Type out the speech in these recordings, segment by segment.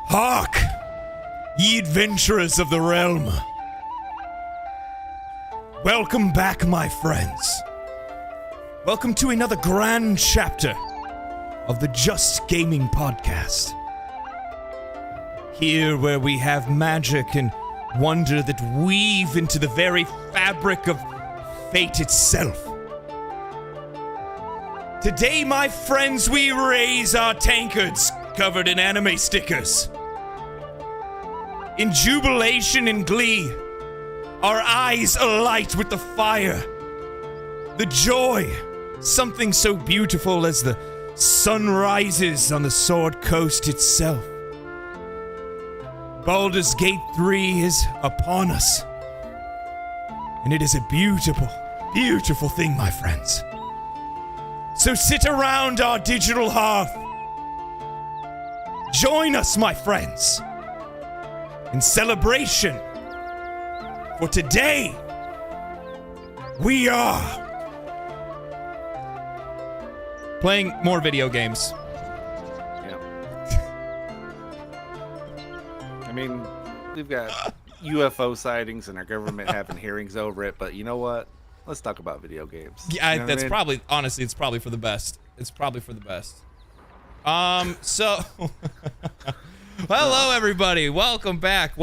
Hark, ye adventurers of the realm. Welcome back, my friends. Welcome to another grand chapter of the Just Gaming Podcast. Here where we have magic and wonder that weave into the very fabric of fate itself. Today, my friends, we raise our tankards covered in anime stickers. In jubilation and glee, our eyes alight with the fire, the joy, something so beautiful as the sun rises on the Sword Coast itself. Baldur's Gate 3 is upon us, and it is a beautiful, beautiful thing, my friends. So sit around our digital hearth. Join us, my friends, in celebration. For today, we are playing more video games. Yeah. I mean, we've got UFO sightings and our government having hearings over it, but you know what? Let's talk about video games. Yeah, you know that's I mean? probably, honestly, it's probably for the best. It's probably for the best. So, hello everybody. Welcome back,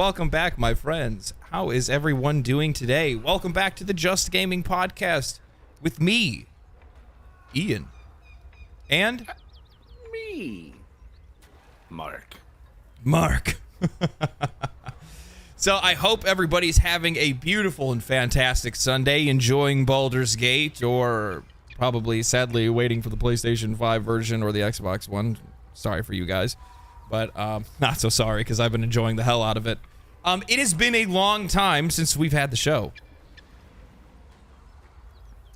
my friends. How is everyone doing today? Welcome back to the Just Gaming Podcast with me, Ian, and me, Mark. So I hope everybody's having a beautiful and fantastic Sunday, enjoying Baldur's Gate, or probably, sadly, waiting for the PlayStation 5 version or the Xbox One. Sorry for you guys, but not so sorry, because I've been enjoying the hell out of it. It has been a long time since we've had the show.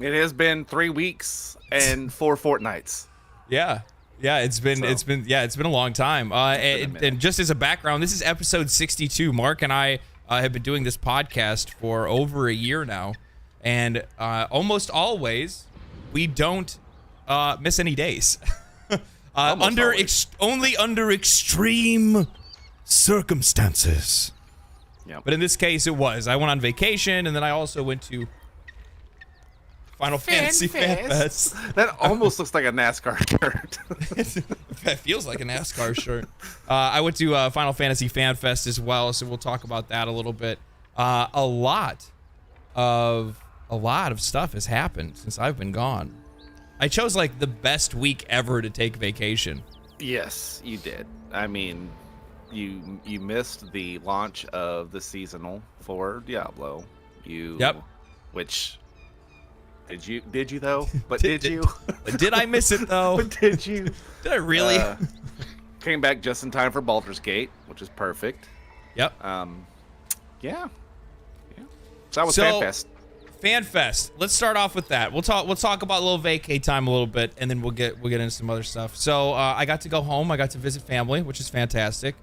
It has been 3 weeks and 4 fortnights. Yeah, it's been a long time. And just as a background, this is episode 62. Mark and I have been doing this podcast for over a year now, and almost always we don't miss any days. Only under extreme circumstances. Yeah. But in this case, it was. I went on vacation, and then I also went to Final Fantasy Fan Fest. That almost looks like a NASCAR shirt. It feels like a NASCAR shirt. I went to Final Fantasy Fan Fest as well, so we'll talk about that a little bit. A lot of stuff has happened since I've been gone. I chose like the best week ever to take vacation. Yes, you did. I mean, you missed the launch of the seasonal for Diablo. Which did you though? But did you? Did I miss it though? But did you? Did I really? Came back just in time for Baldur's Gate, which is perfect. Yep. Yeah. So that was FanFest. FanFest. Let's start off with that. We'll talk about a little vacay time a little bit, and then we'll get into some other stuff. So I got to go home. I got to visit family, which is fantastic.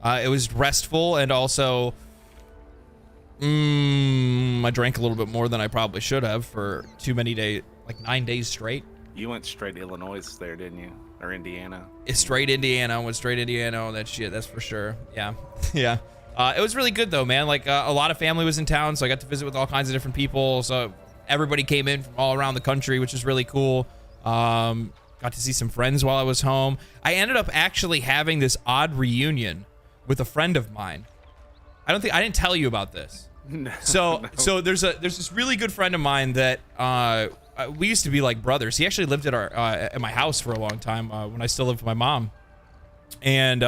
It was restful, and also I drank a little bit more than I probably should have for too many days, like 9 days straight. You went straight to Illinois there, didn't you? Or Indiana? It's straight Indiana. I went straight Indiana on that shit. That's for sure. Yeah. Yeah. It was really good though, man. Like a lot of family was in town, so I got to visit with all kinds of different people. So everybody came in from all around the country, which is really cool. Got to see some friends while I was home. I ended up actually having this odd reunion with a friend of mine. I didn't tell you about this. No. So there's this really good friend of mine that we used to be like brothers. He actually lived at my house for a long time when I still lived with my mom, and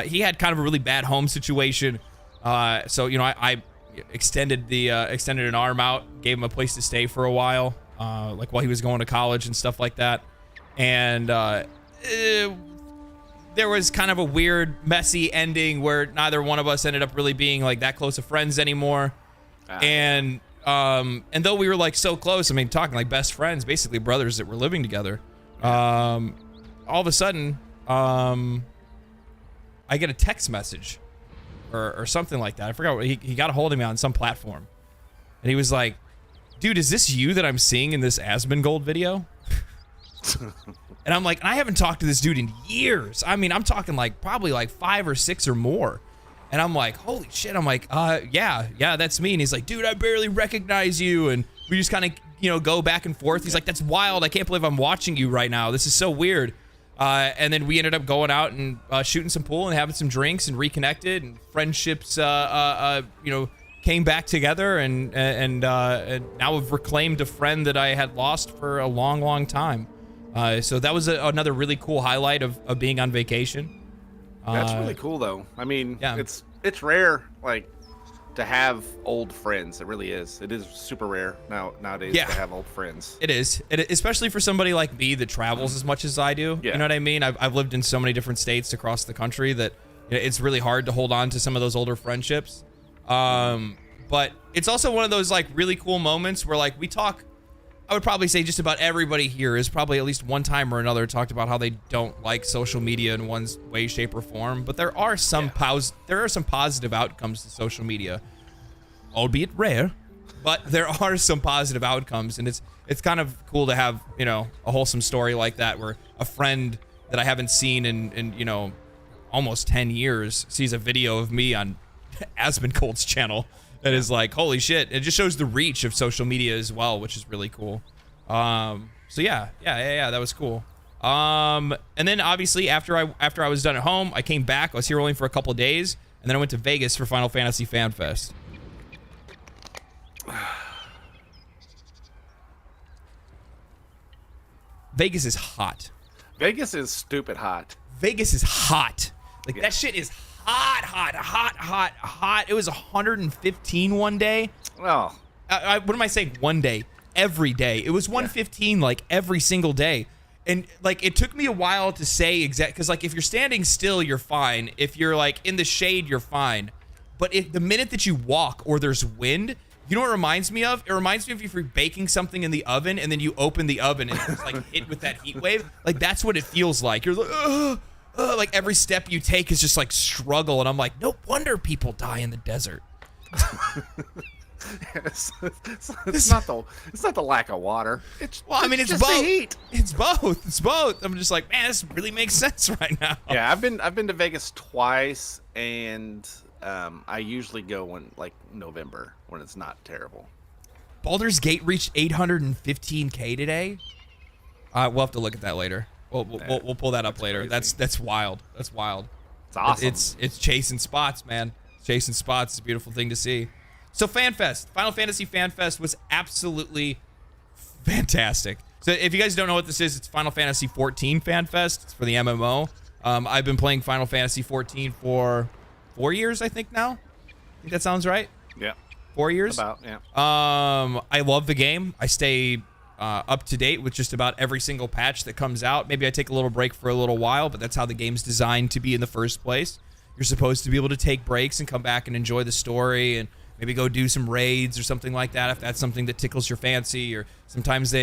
he had kind of a really bad home situation. So I extended an arm out, gave him a place to stay for a while, like while he was going to college and stuff like that, and there was kind of a weird, messy ending where neither one of us ended up really being like that close of friends anymore. And though we were like so close, I mean, talking like best friends, basically brothers that were living together, all of a sudden, I get a text message or something like that. I forgot what he got a hold of me on some platform, and he was like, "Dude, is this you that I'm seeing in this Asmongold video?" And I'm like, and I haven't talked to this dude in years. I mean, I'm talking like probably like 5 or 6 or more. And I'm like, holy shit. I'm like, yeah, that's me. And he's like, dude, I barely recognize you. And we just kind of, go back and forth. He's like, that's wild. I can't believe I'm watching you right now. This is so weird. And then we ended up going out and shooting some pool and having some drinks and reconnected, and friendships, came back together, and now we've reclaimed a friend that I had lost for a long, long time. So that was another really cool highlight of being on vacation. That's really cool, though. I mean, yeah. it's rare, like, to have old friends. It really is. It is super rare nowadays to have old friends. It is, especially for somebody like me that travels as much as I do. Yeah. You know what I mean? I've lived in so many different states across the country that it's really hard to hold on to some of those older friendships. But it's also one of those like really cool moments where like we talk. I would probably say just about everybody here is probably at least one time or another talked about how they don't like social media in one way, shape, or form. But there are some positive outcomes to social media, albeit rare. But there are some positive outcomes, and it's kind of cool to have a wholesome story like that, where a friend that I haven't seen in almost 10 years sees a video of me on Asmoncold's channel. That is like, holy shit. It just shows the reach of social media as well, which is really cool. So yeah, that was cool. And then obviously after I was done at home, I came back. I was here only for a couple of days, and then I went to Vegas for Final Fantasy Fan Fest. Vegas is hot. Vegas is stupid hot. Vegas is hot. Like that shit is hot. It was 115 one day. Oh. What am I saying? One day. Every day. It was 115 like every single day. And like it took me a while to say exact, because like if you're standing still, you're fine. If you're like in the shade, you're fine. But if the minute that you walk or there's wind, you know what it reminds me of? It reminds me of if you're baking something in the oven and then you open the oven and it's like hit with that heat wave. Like that's what it feels like. You're like, ugh. Like every step you take is just like struggle, and I'm like, no wonder people die in the desert. It's not the lack of water. It's both. the heat. It's both. I'm just like, man, this really makes sense right now. Yeah, I've been to Vegas twice, and I usually go when like November when it's not terrible. Baldur's Gate reached 815K today. We'll have to look at that later. We'll pull that up later. Crazy. That's wild. That's wild. It's awesome. It's chasing spots, man. Chasing spots is a beautiful thing to see. So Fan Fest, Final Fantasy Fan Fest was absolutely fantastic. So if you guys don't know what this is, it's Final Fantasy XIV Fan Fest. It's for the MMO. I've been playing Final Fantasy XIV for 4 years, I think now. I think that sounds right. Yeah. 4 years. About, yeah. I love the game. I stay up to date with just about every single patch that comes out. Maybe I take a little break for a little while, but that's how the game's designed to be in the first place. You're supposed to be able to take breaks and come back and enjoy the story and maybe go do some raids or something like that if that's something that tickles your fancy. Or sometimes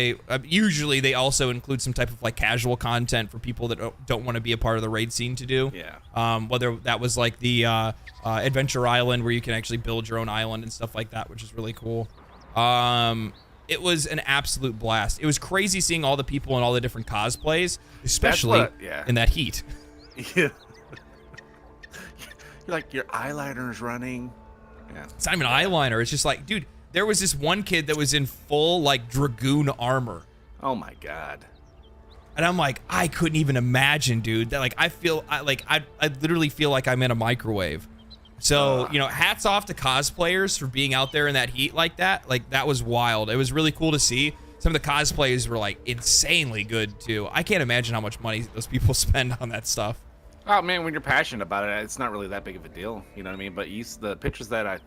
usually they also include some type of like casual content for people that don't want to be a part of the raid scene to do. Yeah. Whether that was like the Adventure Island where you can actually build your own island and stuff like that, which is really cool. It was an absolute blast. It was crazy seeing all the people and all the different cosplays, especially in that heat. Yeah. You're like, your eyeliner's running. Yeah. It's not even eyeliner. It's just like, dude, there was this one kid that was in full like dragoon armor. Oh my god. And I'm like, I couldn't even imagine, dude. That like I literally feel like I'm in a microwave. So, hats off to cosplayers for being out there in that heat like that. Like, that was wild. It was really cool to see. Some of the cosplays were, like, insanely good, too. I can't imagine how much money those people spend on that stuff. Oh, man, when you're passionate about it, it's not really that big of a deal. You know what I mean? But the pictures that I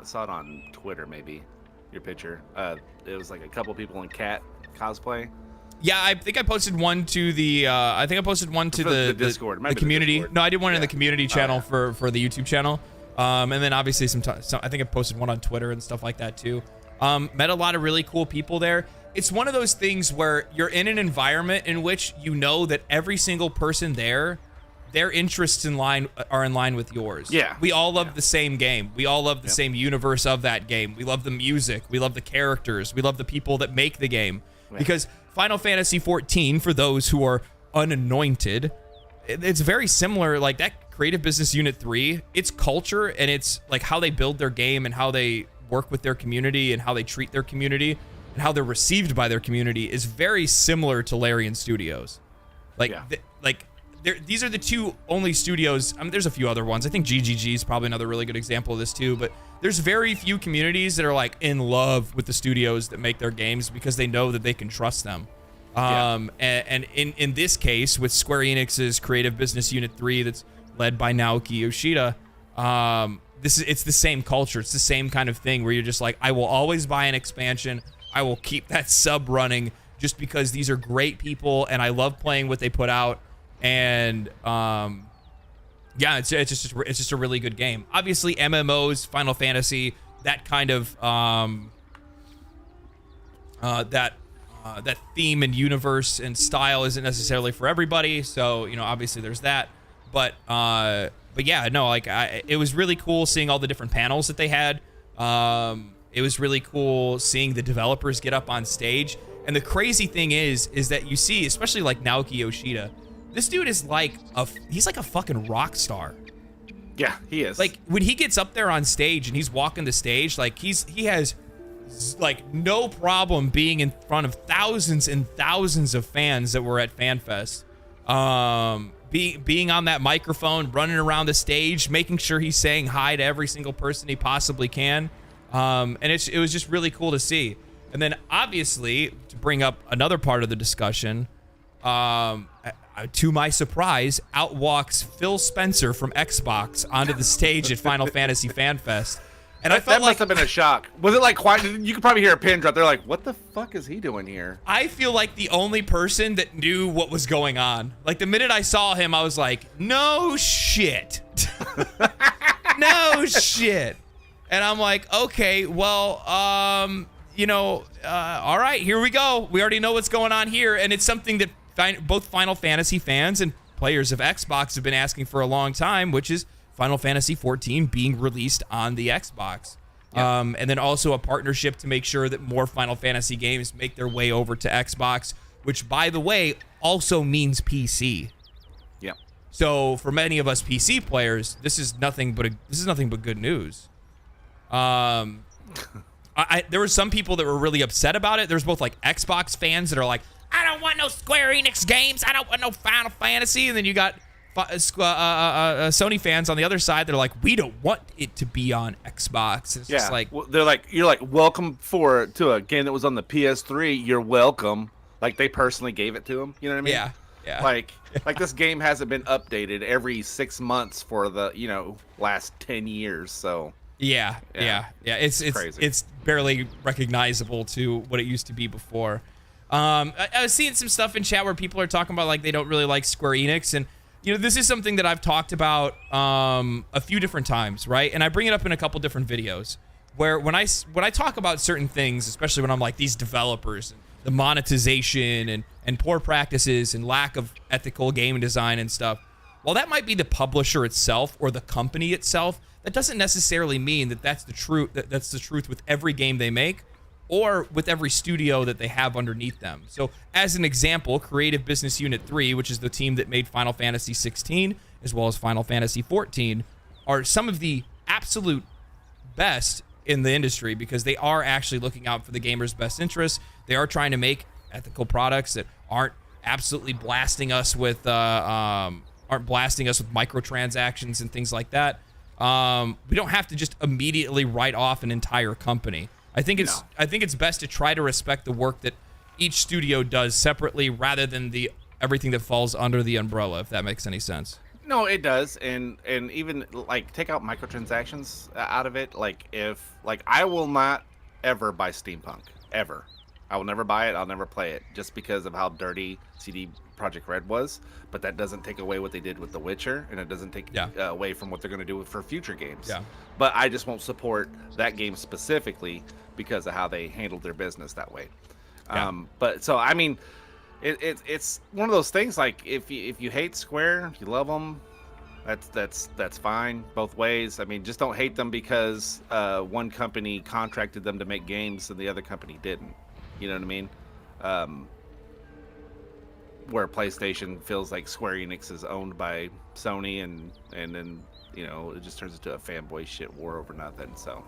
saw it on Twitter, maybe, your picture. It was, like, a couple people in cat cosplay. Yeah, I think I posted one to the the Discord, the community. Discord. No, I did one in the community channel for the YouTube channel. And then obviously I think I posted one on Twitter and stuff like that too. Met a lot of really cool people there. It's one of those things where you're in an environment in which you know that every single person there, their interests are in line with yours. Yeah. We all love the same game. We all love the same universe of that game. We love the music. We love the characters. We love the people that make the game. Because Final Fantasy XIV, for those who are unanointed, it's very similar. Like that Creative Business Unit 3, its culture and it's like how they build their game and how they work with their community and how they treat their community and how they're received by their community is very similar to Larian Studios. Like, these are the two only studios. I mean, there's a few other ones. I think GGG is probably another really good example of this too, but there's very few communities that are like in love with the studios that make their games because they know that they can trust them. And in this case, with Square Enix's Creative Business Unit 3 that's led by Naoki Yoshida, it's the same culture. It's the same kind of thing where you're just like, I will always buy an expansion. I will keep that sub running just because these are great people and I love playing what they put out. And yeah, it's just a really good game. Obviously, MMOs, Final Fantasy, that kind of that theme and universe and style isn't necessarily for everybody. So obviously there's that. But yeah, no, like it was really cool seeing all the different panels that they had. It was really cool seeing the developers get up on stage. And the crazy thing is that you see, especially like Naoki Yoshida, this dude is he's like a fucking rock star. Yeah, he is. Like when he gets up there on stage and he's walking the stage, like he has like no problem being in front of thousands and thousands of fans that were at Fan Fest. Being on that microphone, running around the stage, making sure he's saying hi to every single person he possibly can. And it was just really cool to see. And then obviously, to bring up another part of the discussion, to my surprise, out walks Phil Spencer from Xbox onto the stage at Final Fantasy Fan Fest. And I felt that must have been a shock. Was it like quiet? You could probably hear a pin drop. They're like, what the fuck is he doing here? I feel like the only person that knew what was going on. Like the minute I saw him, I was like, no shit. No shit. And I'm like, okay, well, all right, here we go. We already know what's going on here. And it's something that both Final Fantasy fans and players of Xbox have been asking for a long time, which is Final Fantasy XIV being released on the Xbox. Yeah. And then also a partnership to make sure that more Final Fantasy games make their way over to Xbox, which, by the way, also means PC. Yeah. So for many of us PC players, this is nothing but good news. There were some people that were really upset about it. There's both like Xbox fans that are like, I don't want no Square Enix games. I don't want no Final Fantasy. And then you got Sony fans on the other side that are like, we don't want it to be on Xbox. It's just like, they're like, you're like, welcome to a game that was on the PS3. You're welcome. Like they personally gave it to them. You know what I mean? Yeah. Yeah. Like this game hasn't been updated every 6 months for the last 10 years. So yeah. It's crazy. It's barely recognizable to what it used to be before. I was seeing some stuff in chat where people are talking about like they don't really like Square Enix, and this is something that I've talked about a few different times, right? And I bring it up in a couple different videos where when I talk about certain things, especially when I'm like these developers, the monetization and poor practices and lack of ethical game design and stuff, while that might be the publisher itself or the company itself, that doesn't necessarily mean that that's the truth with every game they make or with every studio that they have underneath them. So as an example, Creative Business Unit 3, which is the team that made Final Fantasy XVI as well as Final Fantasy XIV, are some of the absolute best in the industry because they are actually looking out for the gamer's best interests. They are trying to make ethical products that aren't absolutely blasting us with microtransactions and things like that. We don't have to just immediately write off an entire company. I think it's best to try to respect the work that each studio does separately rather than everything that falls under the umbrella, if that makes any sense. No, it does, and even like take out microtransactions out of it. Like I will not ever buy Steampunk ever. I will never buy it. I'll never play it just because of how dirty CD Projekt Red was. But that doesn't take away what they did with The Witcher, and it doesn't take away from what they're going to do for future games. Yeah. But I just won't support that game specifically because of how they handled their business that way. Yeah. But so I mean, it's one of those things. Like if you hate Square, if you love them, that's fine both ways. I mean, just don't hate them because one company contracted them to make games and the other company didn't. You know what I mean? where PlayStation feels like Square Enix is owned by Sony, and then it just turns into a fanboy shit war over nothing. So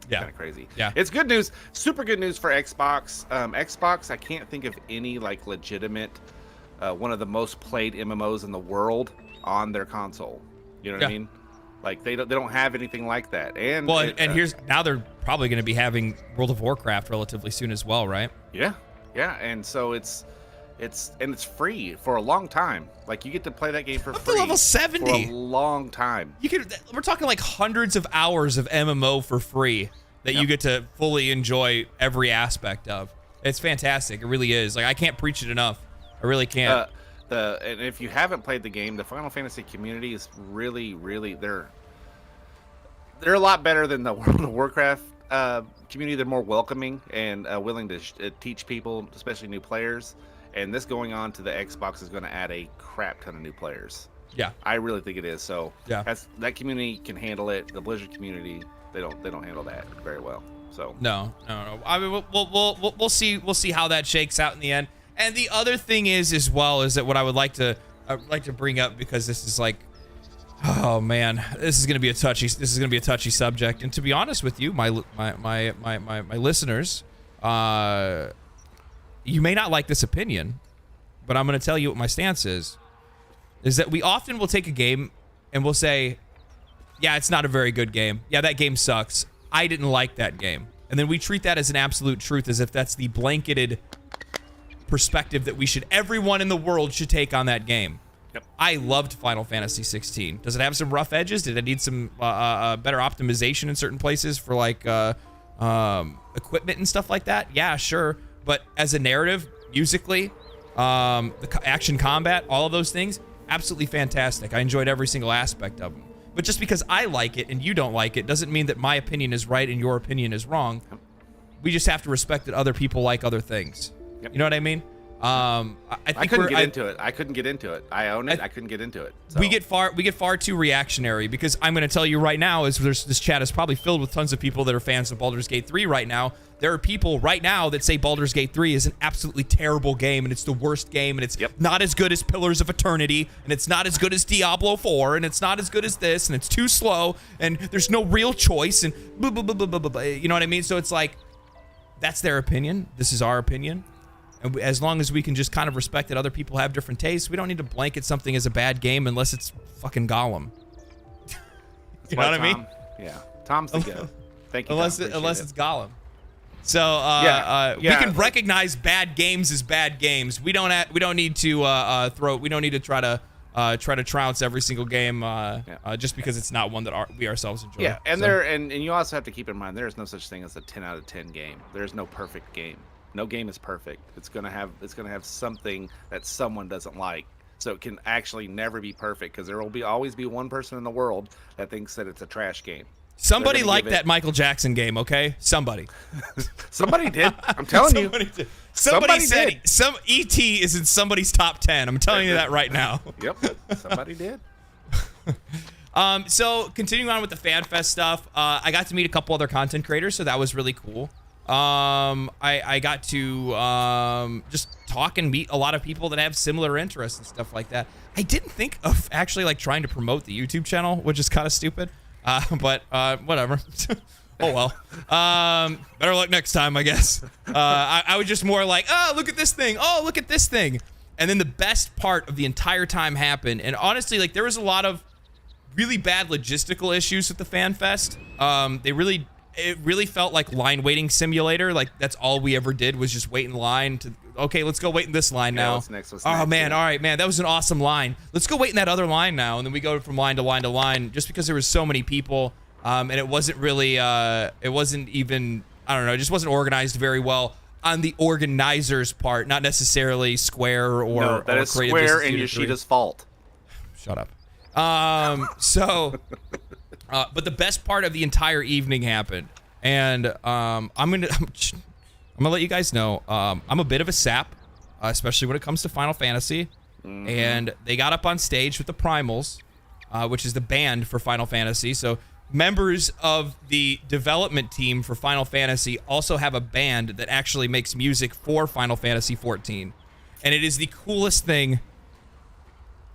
yeah, kind of crazy. Yeah, it's good news, super good news for Xbox. Xbox, I can't think of any like legitimate one of the most played MMOs in the world on their console. You know what I mean? Like they don't have anything like that. And here's now they're probably going to be having World of Warcraft relatively soon as well, right? Yeah, and so it's free for a long time. Like you get to play that game for free. Level 70 for a long time. We're talking like hundreds of hours of MMO for free that you get to fully enjoy every aspect of. It's fantastic. It really is. Like I can't preach it enough. I really can't. And if you haven't played the game, the Final Fantasy community is really, really they're a lot better than the World of Warcraft community. They're more welcoming and willing to teach people, especially new players. And this going on to the Xbox is going to add a crap ton of new players. Yeah, I really think it is. So yeah, that community can handle it. The Blizzard community, they don't handle that very well. So no. I mean, we'll see how that shakes out in the end. And the other thing is, as well, is that what I would like to bring up, because this is like, oh man, this is gonna be a touchy subject. And to be honest with you, my listeners, you may not like this opinion, but I'm gonna tell you what my stance is that we often will take a game and we'll say, yeah, it's not a very good game. Yeah, that game sucks. I didn't like that game. And then we treat that as an absolute truth, as if that's the blanketed perspective that everyone in the world should take on that game. Yep. I loved Final Fantasy 16. Does it have some rough edges? Did it need some better optimization in certain places for like equipment and stuff like that? Yeah, sure. But as a narrative, musically, the action combat, all of those things, absolutely fantastic. I enjoyed every single aspect of them. But just because I like it and you don't like it doesn't mean that my opinion is right and your opinion is wrong. We just have to respect that other people like other things. Yep. You know what I mean? I couldn't get into it. I couldn't get into it. I own it. I couldn't get into it. So. We get far too reactionary, because I'm going to tell you right now, as this chat is probably filled with tons of people that are fans of Baldur's Gate 3 right now. There are people right now that say Baldur's Gate 3 is an absolutely terrible game, and it's the worst game, and it's not as good as Pillars of Eternity, and it's not as good as Diablo 4, and it's not as good as this, and it's too slow, and there's no real choice, and blah, blah, blah, blah, blah, blah. You know what I mean? So it's like, that's their opinion. This is our opinion. And as long as we can just kind of respect that other people have different tastes, we don't need to blanket something as a bad game unless it's fucking Gollum. You know what I mean? Yeah. Tom's the go. Thank you, unless it's Gollum. So we can recognize bad games as bad games. We don't need to try to trounce every single game just because it's not one that we ourselves enjoy. Yeah, and you also have to keep in mind there is no such thing as a 10 out of 10 game. There is no perfect game. No game is perfect. It's gonna have something that someone doesn't like. So it can actually never be perfect, because there will always be one person in the world that thinks that it's a trash game. Somebody liked that Michael Jackson game, okay? Somebody. Somebody did. I'm telling you. Somebody said did. Some ET is in somebody's top 10. I'm telling you that right now. Yep. Somebody did. So continuing on with the Fan Fest stuff, I got to meet a couple other content creators, so that was really cool. I got to just talk and meet a lot of people that have similar interests and stuff like that. I didn't think of actually like trying to promote the YouTube channel, which is kind of stupid. But whatever. Oh well. Better luck next time, I guess. I was just more like, oh, look at this thing. Oh, look at this thing. And then the best part of the entire time happened. And honestly, like, there was a lot of really bad logistical issues with the Fan Fest. It really felt like line waiting simulator. Like, that's all we ever did was just wait in line to, okay, let's go wait in this line now. What's next? Oh man, all right, man, that was an awesome line. Let's go wait in that other line now. And then we go from line to line to line, just because there was so many people. And it wasn't really, it wasn't even, I don't know, it just wasn't organized very well on the organizer's part, not necessarily Square or no, that or is Square and Yoshida's fault. Shut up. But the best part of the entire evening happened, and I'm gonna let you guys know, I'm a bit of a sap, especially when it comes to Final Fantasy. Mm-hmm. And they got up on stage with the Primals, which is the band for Final Fantasy. So members of the development team for Final Fantasy also have a band that actually makes music for Final Fantasy XIV. and it is the coolest thing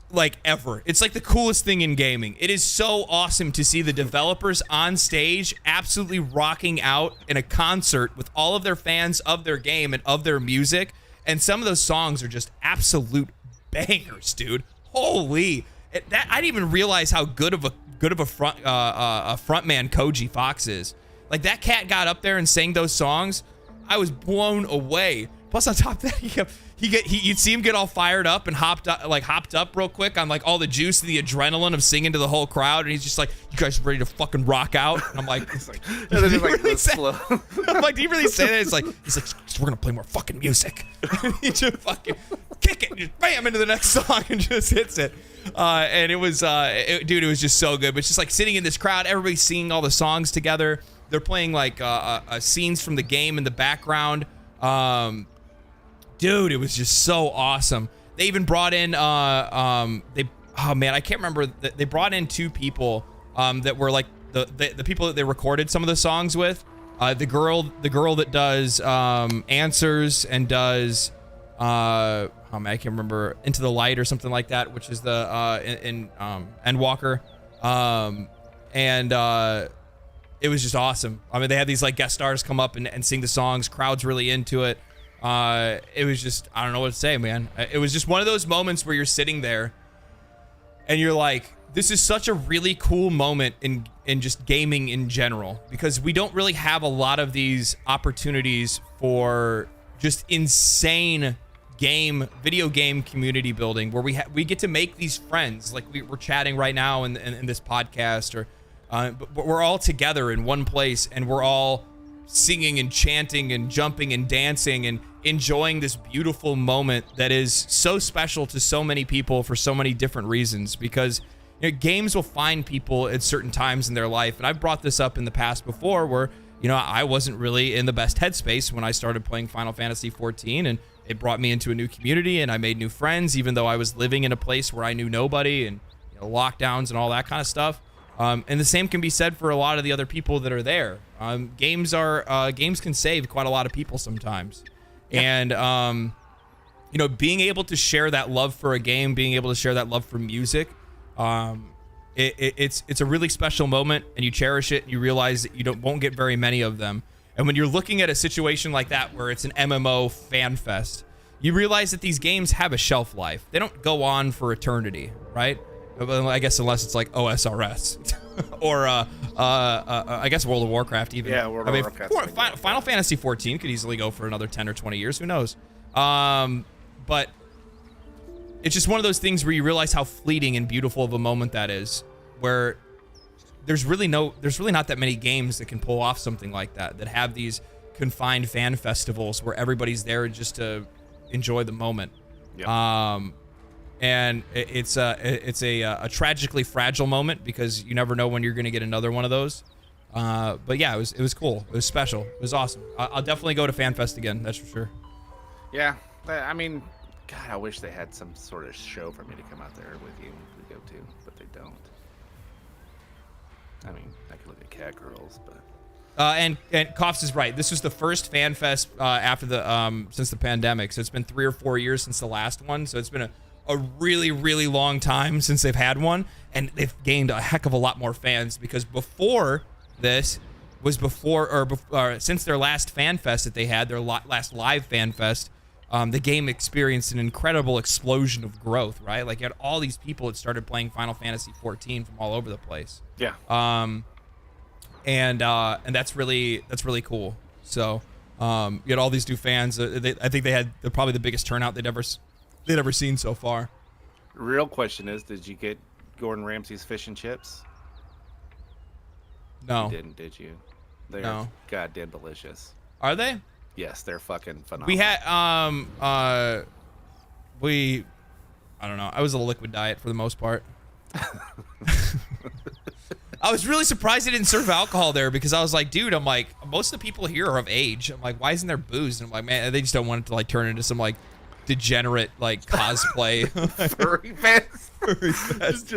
like ever. It's like the coolest thing in gaming. It is so awesome to see the developers on stage absolutely rocking out in a concert with all of their fans of their game and of their music. And some of those songs are just absolute bangers, dude. Holy, I didn't even realize how good of a frontman Koji Fox is. Like, that cat got up there and sang those songs. I was blown away. Plus, on top of that, you'd see him get all fired up and hopped up real quick on like all the juice and the adrenaline of singing to the whole crowd, and he's just like, "You guys ready to fucking rock out?" And I'm like, I'm like, "Do you really say that?" He's like, "We're gonna play more fucking music." He just fucking kick it, and just bam into the next song, and just hits it. And it was, dude, it was just so good. But it's just like sitting in this crowd, everybody's singing all the songs together. They're playing like scenes from the game in the background. Dude, it was just so awesome. They even brought in oh man, I can't remember. They brought in two people that were like the people that they recorded some of the songs with. The girl that does Answers and does oh man, I can't remember, Into the Light or something like that, which is the in Endwalker. And it was just awesome. I mean, they had these like guest stars come up and sing the songs. Crowd's really into it. It was just, I don't know what to say, man. It was just one of those moments where you're sitting there and you're like, this is such a really cool moment in just gaming in general, because we don't really have a lot of these opportunities for just insane video game community building where we get to make these friends. Like we're chatting right now in this podcast, or but we're all together in one place and we're all singing and chanting and jumping and dancing and enjoying this beautiful moment that is so special to so many people for so many different reasons. Because games will find people at certain times in their life, and I've brought this up in the past before, where I wasn't really in the best headspace when I started playing Final Fantasy XIV, and it brought me into a new community and I made new friends, even though I was living in a place where I knew nobody, and lockdowns and all that kind of stuff. And the same can be said for a lot of the other people that are there. Games can save quite a lot of people sometimes. Yeah. And, being able to share that love for a game, being able to share that love for music, it's a really special moment, and you cherish it, and you realize that you won't get very many of them. And when you're looking at a situation like that, where it's an MMO fan fest, you realize that these games have a shelf life. They don't go on for eternity, right? I guess unless it's like OSRS or I guess World of Warcraft even. Yeah, World of Warcraft. Final Fantasy XIV could easily go for another 10 or 20 years. Who knows? But it's just one of those things where you realize how fleeting and beautiful of a moment that is, where there's really not that many games that can pull off something like that have these confined fan festivals where everybody's there just to enjoy the moment. Yep. And it's a tragically fragile moment, because you never know when you're going to get another one of those. But yeah, it was cool. It was special. It was awesome. I'll definitely go to FanFest again. That's for sure. Yeah, I mean, God, I wish they had some sort of show for me to come out there with you to go to, but they don't. I mean, I could look at Cat Girls, but. And Koffs is right. This was the first Fan Fest after since the pandemic. So it's been 3 or 4 years since the last one. So it's been a really, really long time since they've had one, and they've gained a heck of a lot more fans, because before this was since their last Fan Fest that they had, their last live Fan Fest, the game experienced an incredible explosion of growth, right? Like, you had all these people that started playing Final Fantasy XIV from all over the place. Yeah. And that's really cool. So, you had all these new fans. I think they had probably the biggest turnout they'd ever seen so far. Real question is, did you get Gordon Ramsay's fish and chips? No. You didn't, did you? They're goddamn delicious. Are they? Yes, they're fucking phenomenal. We had I don't know. I was a liquid diet for the most part. I was really surprised they didn't serve alcohol there, because I was like, dude, I'm like, most of the people here are of age. I'm like, why isn't there booze? And I'm like, man, they just don't want it to like turn into some like degenerate like cosplay. Furry fest. just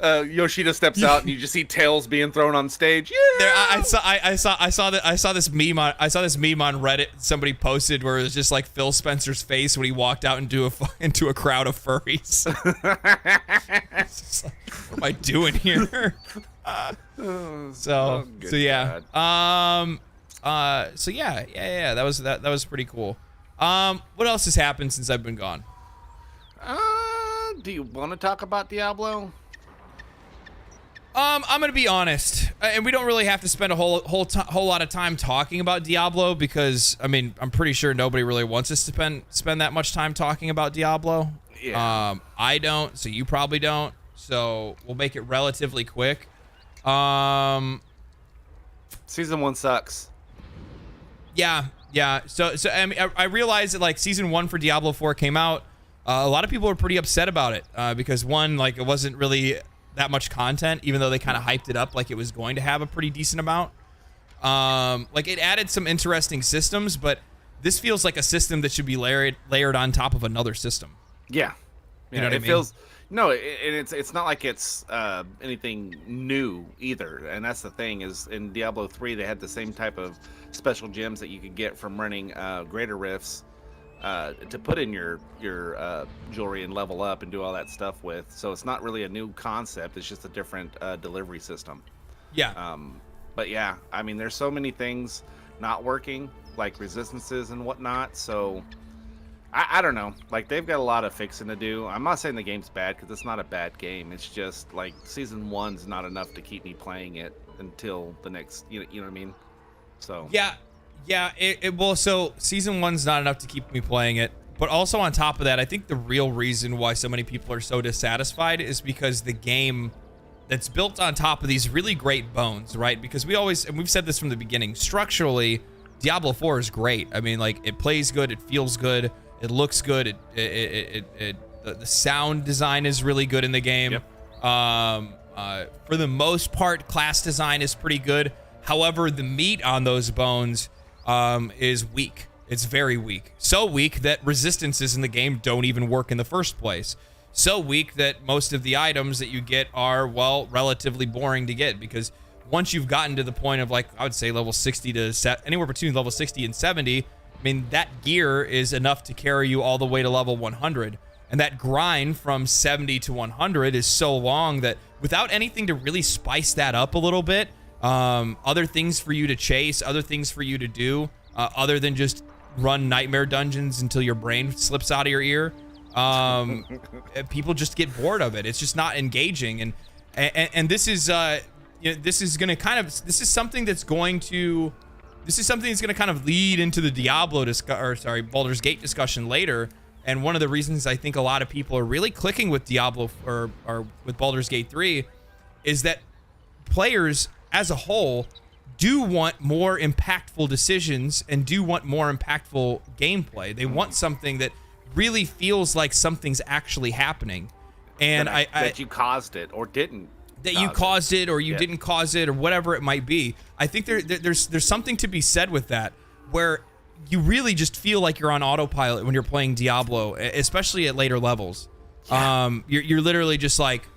Yoshida steps out and you just see tails being thrown on stage. Yeah. There, I saw this meme on Reddit. Somebody posted where it was just like Phil Spencer's face when he walked out into a crowd of furries. Like, what am I doing here? So yeah. That was pretty cool. What else has happened since I've been gone? Do you want to talk about Diablo? I'm gonna be honest, and we don't really have to spend a whole lot of time talking about Diablo because I mean I'm pretty sure nobody really wants us to spend that much time talking about Diablo. Yeah. I don't, so you probably don't. So we'll make it relatively quick. Season 1 sucks. Yeah. So I mean, I realized that like season 1 for Diablo 4 came out. A lot of people were pretty upset about it because one, like it wasn't really that much content, even though they kind of hyped it up like it was going to have a pretty decent amount. Like it added some interesting systems, but this feels like a system that should be layered on top of another system. Yeah. You know what I mean? Feels no, and it's not like it's anything new either. And that's the thing is in Diablo 3 they had the same type of special gems that you could get from running greater rifts to put in your jewelry and level up and do all that stuff with. So it's not really a new concept. It's just a different delivery system. Yeah. But yeah, I mean, there's so many things not working, like resistances and whatnot. So I don't know. Like they've got a lot of fixing to do. I'm not saying the game's bad because it's not a bad game. It's just like season 1's not enough to keep me playing it until the next. You know what I mean? So yeah. Well, so season 1's not enough to keep me playing it, but also on top of that, I think the real reason why so many people are so dissatisfied is because the game that's built on top of these really great bones, right? Because we've said this from the beginning, structurally, Diablo 4 is great. I mean, like it plays good, it feels good, it looks good, the sound design is really good in the game. Yep. For the most part, class design is pretty good. However, the meat on those bones is weak. It's very weak. So weak that resistances in the game don't even work in the first place. So weak that most of the items that you get are, well, relatively boring to get because once you've gotten to the point of like, I would say level 60 to anywhere between level 60 and 70, I mean, that gear is enough to carry you all the way to level 100. And that grind from 70 to 100 is so long that without anything to really spice that up a little bit, other things for you to chase, other things for you to do, other than just run nightmare dungeons until your brain slips out of your ear. People just get bored of it. It's just not engaging. And this is something that's going to kind of lead into the Baldur's Gate discussion later. And one of the reasons I think a lot of people are really clicking with Diablo or with Baldur's Gate 3 is that players as a whole do want more impactful decisions and do want more impactful gameplay. They want something that really feels like something's actually happening. And that you caused it or didn't. That you caused it or you didn't cause it or whatever it might be. I think there's something to be said with that where you really just feel like you're on autopilot when you're playing Diablo, especially at later levels. Yeah. You're literally just like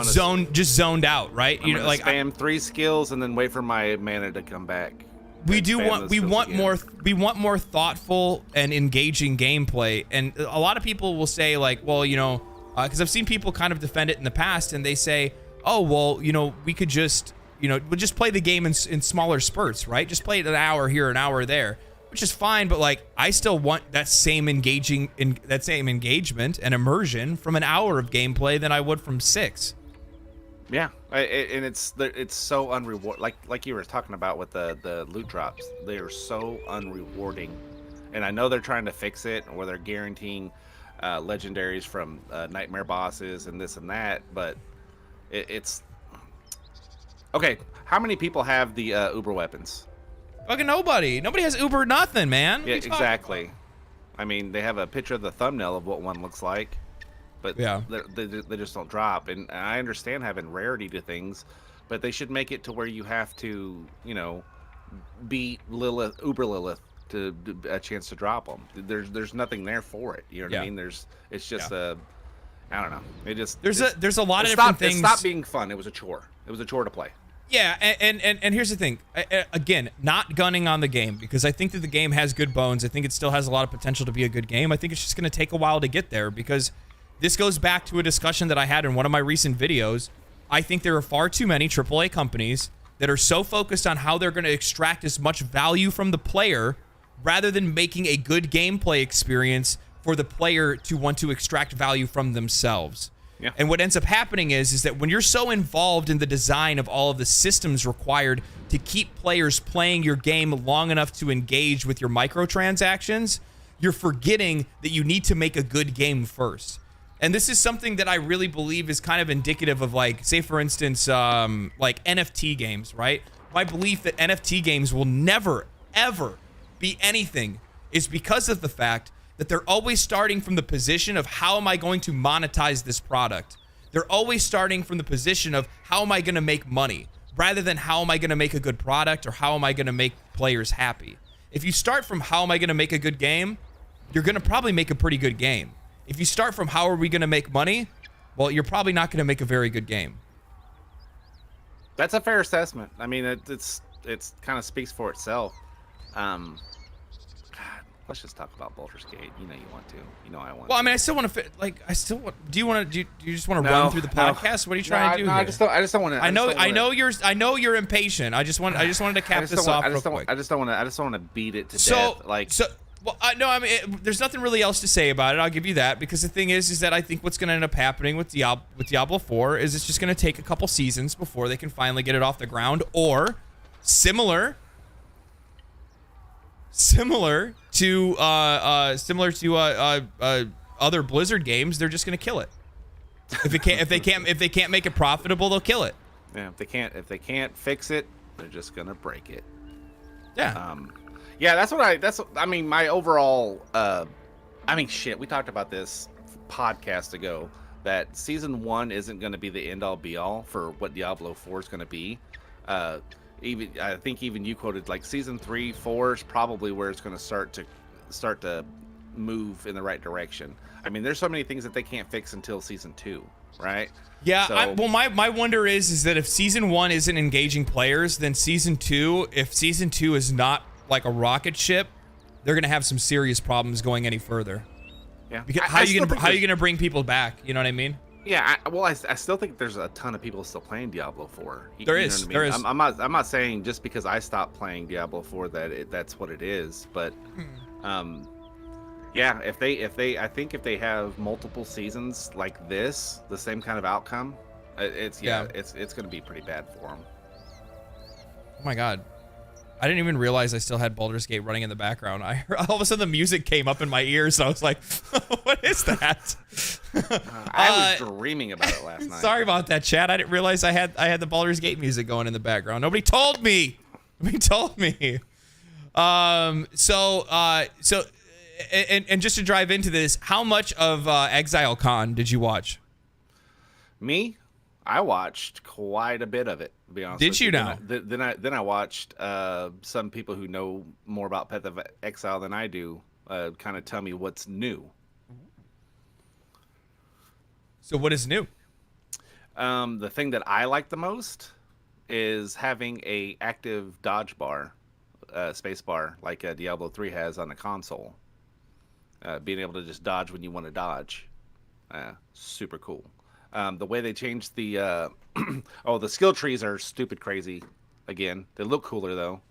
zoned out, right? I'm gonna spam 3 skills and then wait for my mana to come back. We want more thoughtful and engaging gameplay, and a lot of people will say like, well, you know, because I've seen people kind of defend it in the past, and they say, oh, well, you know, we could just, you know, we'll just play the game in smaller spurts, right? Just play it an hour here, an hour there, which is fine, but like I still want that same engagement and immersion from an hour of gameplay than I would from 6. Yeah, and it's so unrewarding. Like you were talking about with the loot drops, they are so unrewarding. And I know they're trying to fix it, where they're guaranteeing legendaries from nightmare bosses and this and that, but it's okay. How many people have the Uber weapons? Fucking nobody. Nobody has Uber nothing, man. Yeah, exactly. I mean, they have a picture of the thumbnail of what one looks like. But yeah, they just don't drop. And I understand having rarity to things, but they should make it to where you have to, you know, beat Uber Lilith a chance to drop them. There's nothing there for it. You know what I mean? It's just I don't know. It just there's a lot of different things. It stopped being fun. It was a chore. It was a chore to play. Yeah, and here's the thing. Again, not gunning on the game, because I think that the game has good bones. I think it still has a lot of potential to be a good game. I think it's just going to take a while to get there, because this goes back to a discussion that I had in one of my recent videos. I think there are far too many AAA companies that are so focused on how they're going to extract as much value from the player rather than making a good gameplay experience for the player to want to extract value from themselves. Yeah. And what ends up happening is that when you're so involved in the design of all of the systems required to keep players playing your game long enough to engage with your microtransactions, you're forgetting that you need to make a good game first. And this is something that I really believe is kind of indicative of, like, say for instance, like NFT games, right? My belief that NFT games will never, ever be anything is because of the fact that they're always starting from the position of how am I going to monetize this product? They're always starting from the position of how am I going to make money, rather than how am I going to make a good product or how am I going to make players happy. If you start from how am I going to make a good game, you're going to probably make a pretty good game. If you start from how are we going to make money, well, you're probably not going to make a very good game. That's a fair assessment. I mean, it's kind of speaks for itself. Let's just talk about Baldur's Gate. You know you want to. You know I want. Well, I mean, I still want to. Like, I still want. Do you want to? Do you just want to run through the podcast? What are you trying to do? No, I just don't want to. I know you're impatient. I just wanted to cap this off real quick. I just don't want to beat it to death. Well, no, I mean, there's nothing really else to say about it. I'll give you that, because the thing is that I think what's going to end up happening with Diablo IV is it's just going to take a couple seasons before they can finally get it off the ground, or similar to other Blizzard games, they're just gonna kill it. If they can't make it profitable, they'll kill it. Yeah, if they can't fix it, they're just gonna break it. Yeah. Yeah, I mean, my overall I mean, shit, we talked about this podcast ago, that season 1 isn't going to be the end all be all for what Diablo 4 is going to be. I think even you quoted, like, season 3, 4 is probably where it's going to start to move in the right direction. I mean, there's so many things that they can't fix until season 2, right? Yeah. So, well, my wonder is that if season 1 isn't engaging players, then season 2, if season 2 is not like a rocket ship, they're going to have some serious problems going any further. Yeah. Because how are you going to bring people back? You know what I mean? Yeah, I still think there's a ton of people still playing Diablo 4. There is. I'm not saying just because I stopped playing Diablo 4 that's what it is, but yeah, if they have multiple seasons like this, the same kind of outcome, it's going to be pretty bad for them. Oh my God. I didn't even realize I still had Baldur's Gate running in the background. All of a sudden the music came up in my ears, so I was like, what is that? I was dreaming about it last night. Sorry about that, Chad. I didn't realize I had the Baldur's Gate music going in the background. Nobody told me. And just to drive into this, how much of ExileCon did you watch? Me? I watched quite a bit of it, to be honest. Did you now? Then I watched some people who know more about Path of Exile than I do kind of tell me what's new. So what is new? The thing that I like the most is having a active dodge bar, space bar, like Diablo 3 has on the console. Being able to just dodge when you want to dodge. Super cool. The way they changed the the skill trees are stupid crazy. Again, they look cooler though.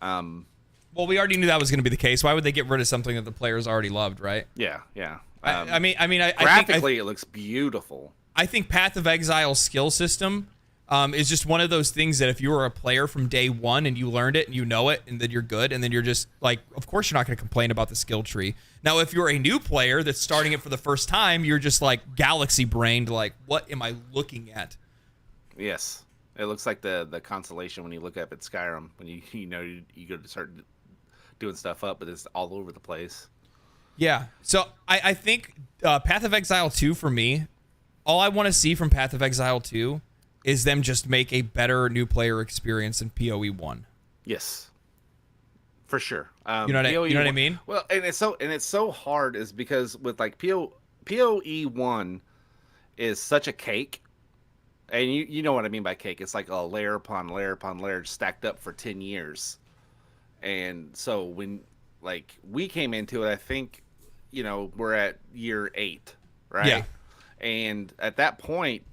Well, we already knew that was going to be the case. Why would they get rid of something that the players already loved, right? Yeah. I mean, graphically, it looks beautiful. I think Path of Exile's skill system is just one of those things that if you were a player from day one and you learned it and you know it and then you're good and then you're just like, of course you're not going to complain about the skill tree. Now, if you're a new player that's starting it for the first time, you're just like galaxy brained, like, what am I looking at? Yes. It looks like the constellation when you look up at Skyrim, when you go to start doing stuff up, but it's all over the place. Yeah. So I think Path of Exile 2 for me, all I want to see from Path of Exile 2 is them just make a better new player experience than PoE 1. Yes. For sure. You know what I mean? Well, and it's so hard is because with like PoE1 is such a cake. And you know what I mean by cake. It's like a layer upon layer upon layer stacked up for 10 years. And so when like we came into it, I think, we're at year 8, right? Yeah. And at that point,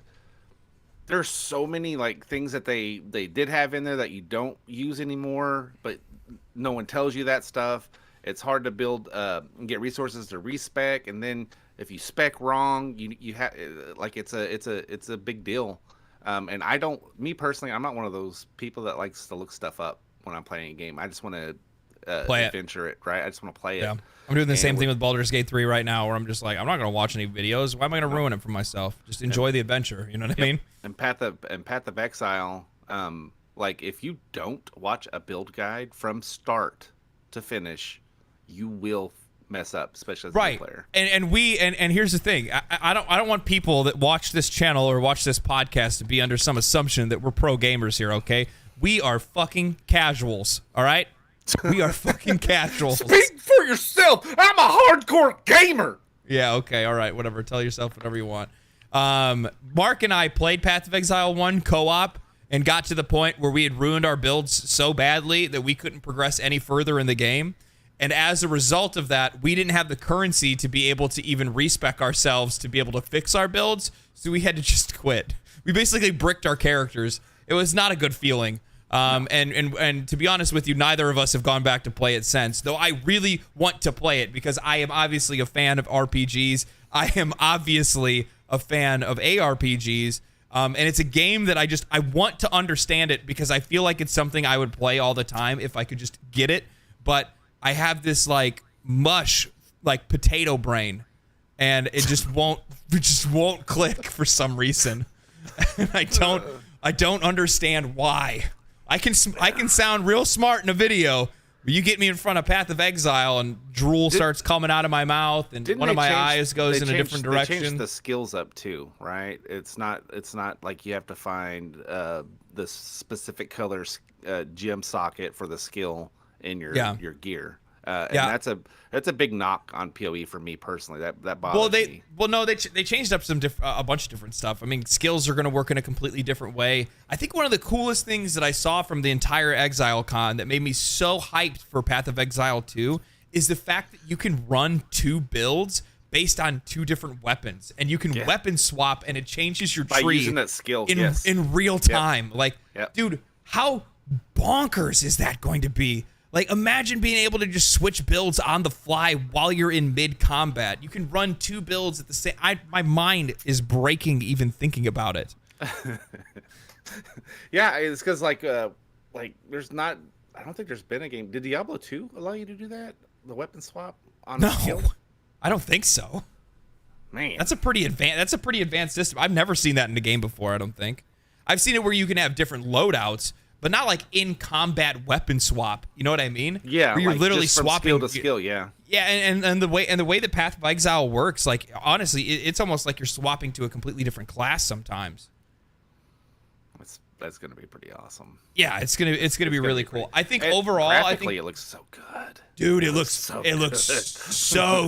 there's so many like things that they did have in there that you don't use anymore, but no one tells you that stuff. It's hard to build and get resources to respec, and then if you spec wrong, you have like it's a big deal. And me personally, I'm not one of those people that likes to look stuff up when I'm playing a game. I just want to adventure it, right? I just want to play it. Yeah. I'm doing the same thing with Baldur's Gate 3 right now, where I'm just like, I'm not going to watch any videos. Why am I going to ruin it for myself? Just enjoy the adventure. You know what I mean? And Path of Exile, like if you don't watch a build guide from start to finish, you will mess up, especially as a new player. And here's the thing. I don't want people that watch this channel or watch this podcast to be under some assumption that we're pro gamers here, okay? We are fucking casuals, all right? We are fucking casuals. Speak for yourself. I'm a hardcore gamer. Yeah, okay, all right, whatever. Tell yourself whatever you want. Mark and I played Path of Exile 1 co-op and got to the point where we had ruined our builds so badly that we couldn't progress any further in the game. And as a result of that, we didn't have the currency to be able to even respec ourselves to be able to fix our builds, so we had to just quit. We basically bricked our characters. It was not a good feeling. And to be honest with you, neither of us have gone back to play it since, though I really want to play it because I am obviously a fan of RPGs. I am obviously a fan of ARPGs. And it's a game that I want to understand it because I feel like it's something I would play all the time if I could just get it. But I have this like mush, like potato brain, and it just won't click for some reason. And I don't understand why. I can sound real smart in a video, but you get me in front of Path of Exile and drool starts coming out of my mouth and one of my eyes goes in a different direction. They changed the skills up too, right? It's not like you have to find the specific color gem socket for the skill in your gear. And that's a big knock on PoE for me personally. That bothers me. They changed up a bunch of different stuff. I mean, skills are going to work in a completely different way. I think one of the coolest things that I saw from the entire Exile Con that made me so hyped for Path of Exile 2 is the fact that you can run 2 builds based on 2 different weapons, and you can weapon swap, and it changes your tree by using that skill in real time. Dude, how bonkers is that going to be? Like, imagine being able to just switch builds on the fly while you're in mid-combat. You can run 2 builds at the same... my mind is breaking even thinking about it. Yeah, it's because, like, there's not... I don't think there's been a game... Did Diablo 2 allow you to do that? The weapon swap on the skill? I don't think so. Man. That's a pretty advanced system. I've never seen that in a game before, I don't think. I've seen it where you can have different loadouts, but not like in combat weapon swap. You know what I mean? Yeah, where you're like literally just from swapping skill to skill. Yeah. Yeah, and the way that Path of Exile works, like honestly, it's almost like you're swapping to a completely different class sometimes. That's gonna be pretty awesome. Yeah, it's gonna be really cool. I think overall, graphically, it looks so good. Dude, it looks so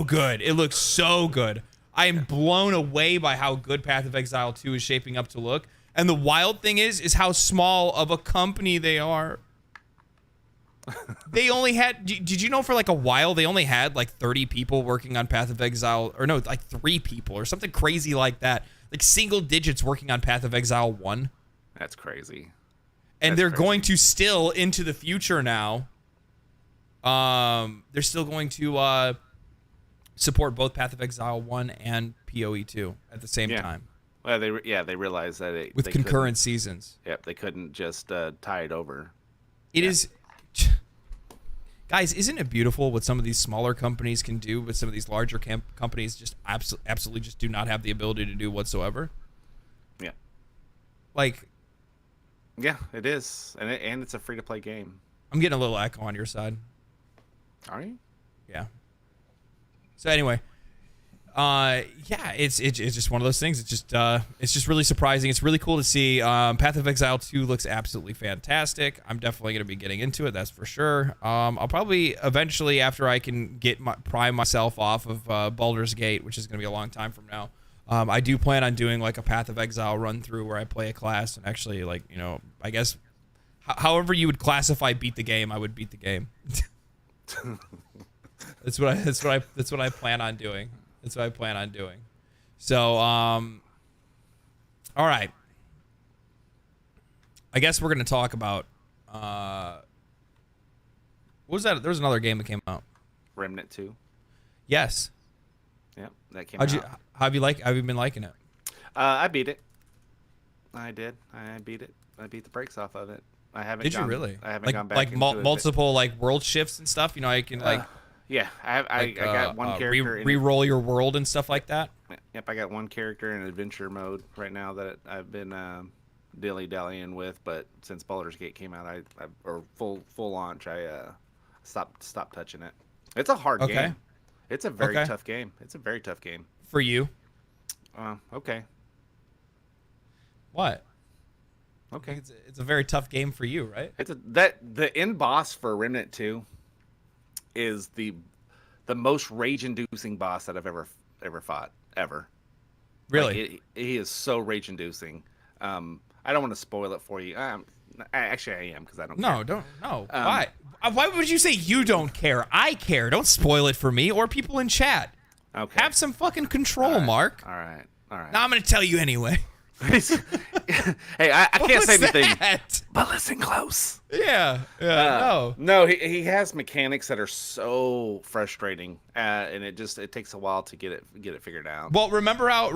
good. It looks so good. I am blown away by how good Path of Exile 2 is shaping up to look. And the wild thing is how small of a company they are. They only had... Did you know for like a while they only had like 30 people working on Path of Exile? Or no, like 3 people or something crazy like that. Like single digits working on Path of Exile 1. That's crazy. And they're going to still, into the future now, they're still going to support both Path of Exile 1 and PoE 2 at the same time. Well, they realized that with concurrent seasons. Yep, they couldn't just tie it over. It is, guys. Isn't it beautiful what some of these smaller companies can do, but some of these larger companies just absolutely just do not have the ability to do whatsoever? Yeah. Like. Yeah, it is, and it's a free to play game. I'm getting a little echo on your side. Are you? Yeah. So anyway. Yeah, it's just one of those things. It's just really surprising. It's really cool to see. Path of Exile 2 looks absolutely fantastic. I'm definitely going to be getting into it, that's for sure. I'll probably eventually, after I can prime myself off of Baldur's Gate, which is going to be a long time from now. I do plan on doing like a Path of Exile run through where I play a class and actually, like, you know, I guess however you would classify beat the game, I would beat the game. That's what I plan on doing. That's what I plan on doing. So, all right. I guess we're gonna talk about what was that? There was another game that came out. Remnant 2. Yes. Yep, that came out. Have you been liking it? I beat it. I did. I beat it. I beat the brakes off of it. I haven't. Did you really? I haven't gone back like into multiple like world shifts and stuff. You know, I can like. Yeah, I got one character. Re-roll your world and stuff like that. Yep, I got one character in adventure mode right now that I've been dilly-dallying with. But since Baldur's Gate came out, or full launch, I stopped touching it. It's a hard game. It's a very tough game. It's a very tough game. For you? Okay. What? Okay. It's a very tough game for you, right? The end boss for Remnant 2 is the most rage-inducing boss that I've ever fought ever. Really? Like, he is so rage-inducing. I don't want to spoil it for you. Actually, I am because I don't. No. Why? Why would you say you don't care? I care. Don't spoil it for me or people in chat. Okay. Have some fucking control, Mark. All right. Now I'm gonna tell you anyway. Hey, I can't say anything. But listen close. Yeah. No, he has mechanics that are so frustrating, and it takes a while to get it figured out. Well, remember how in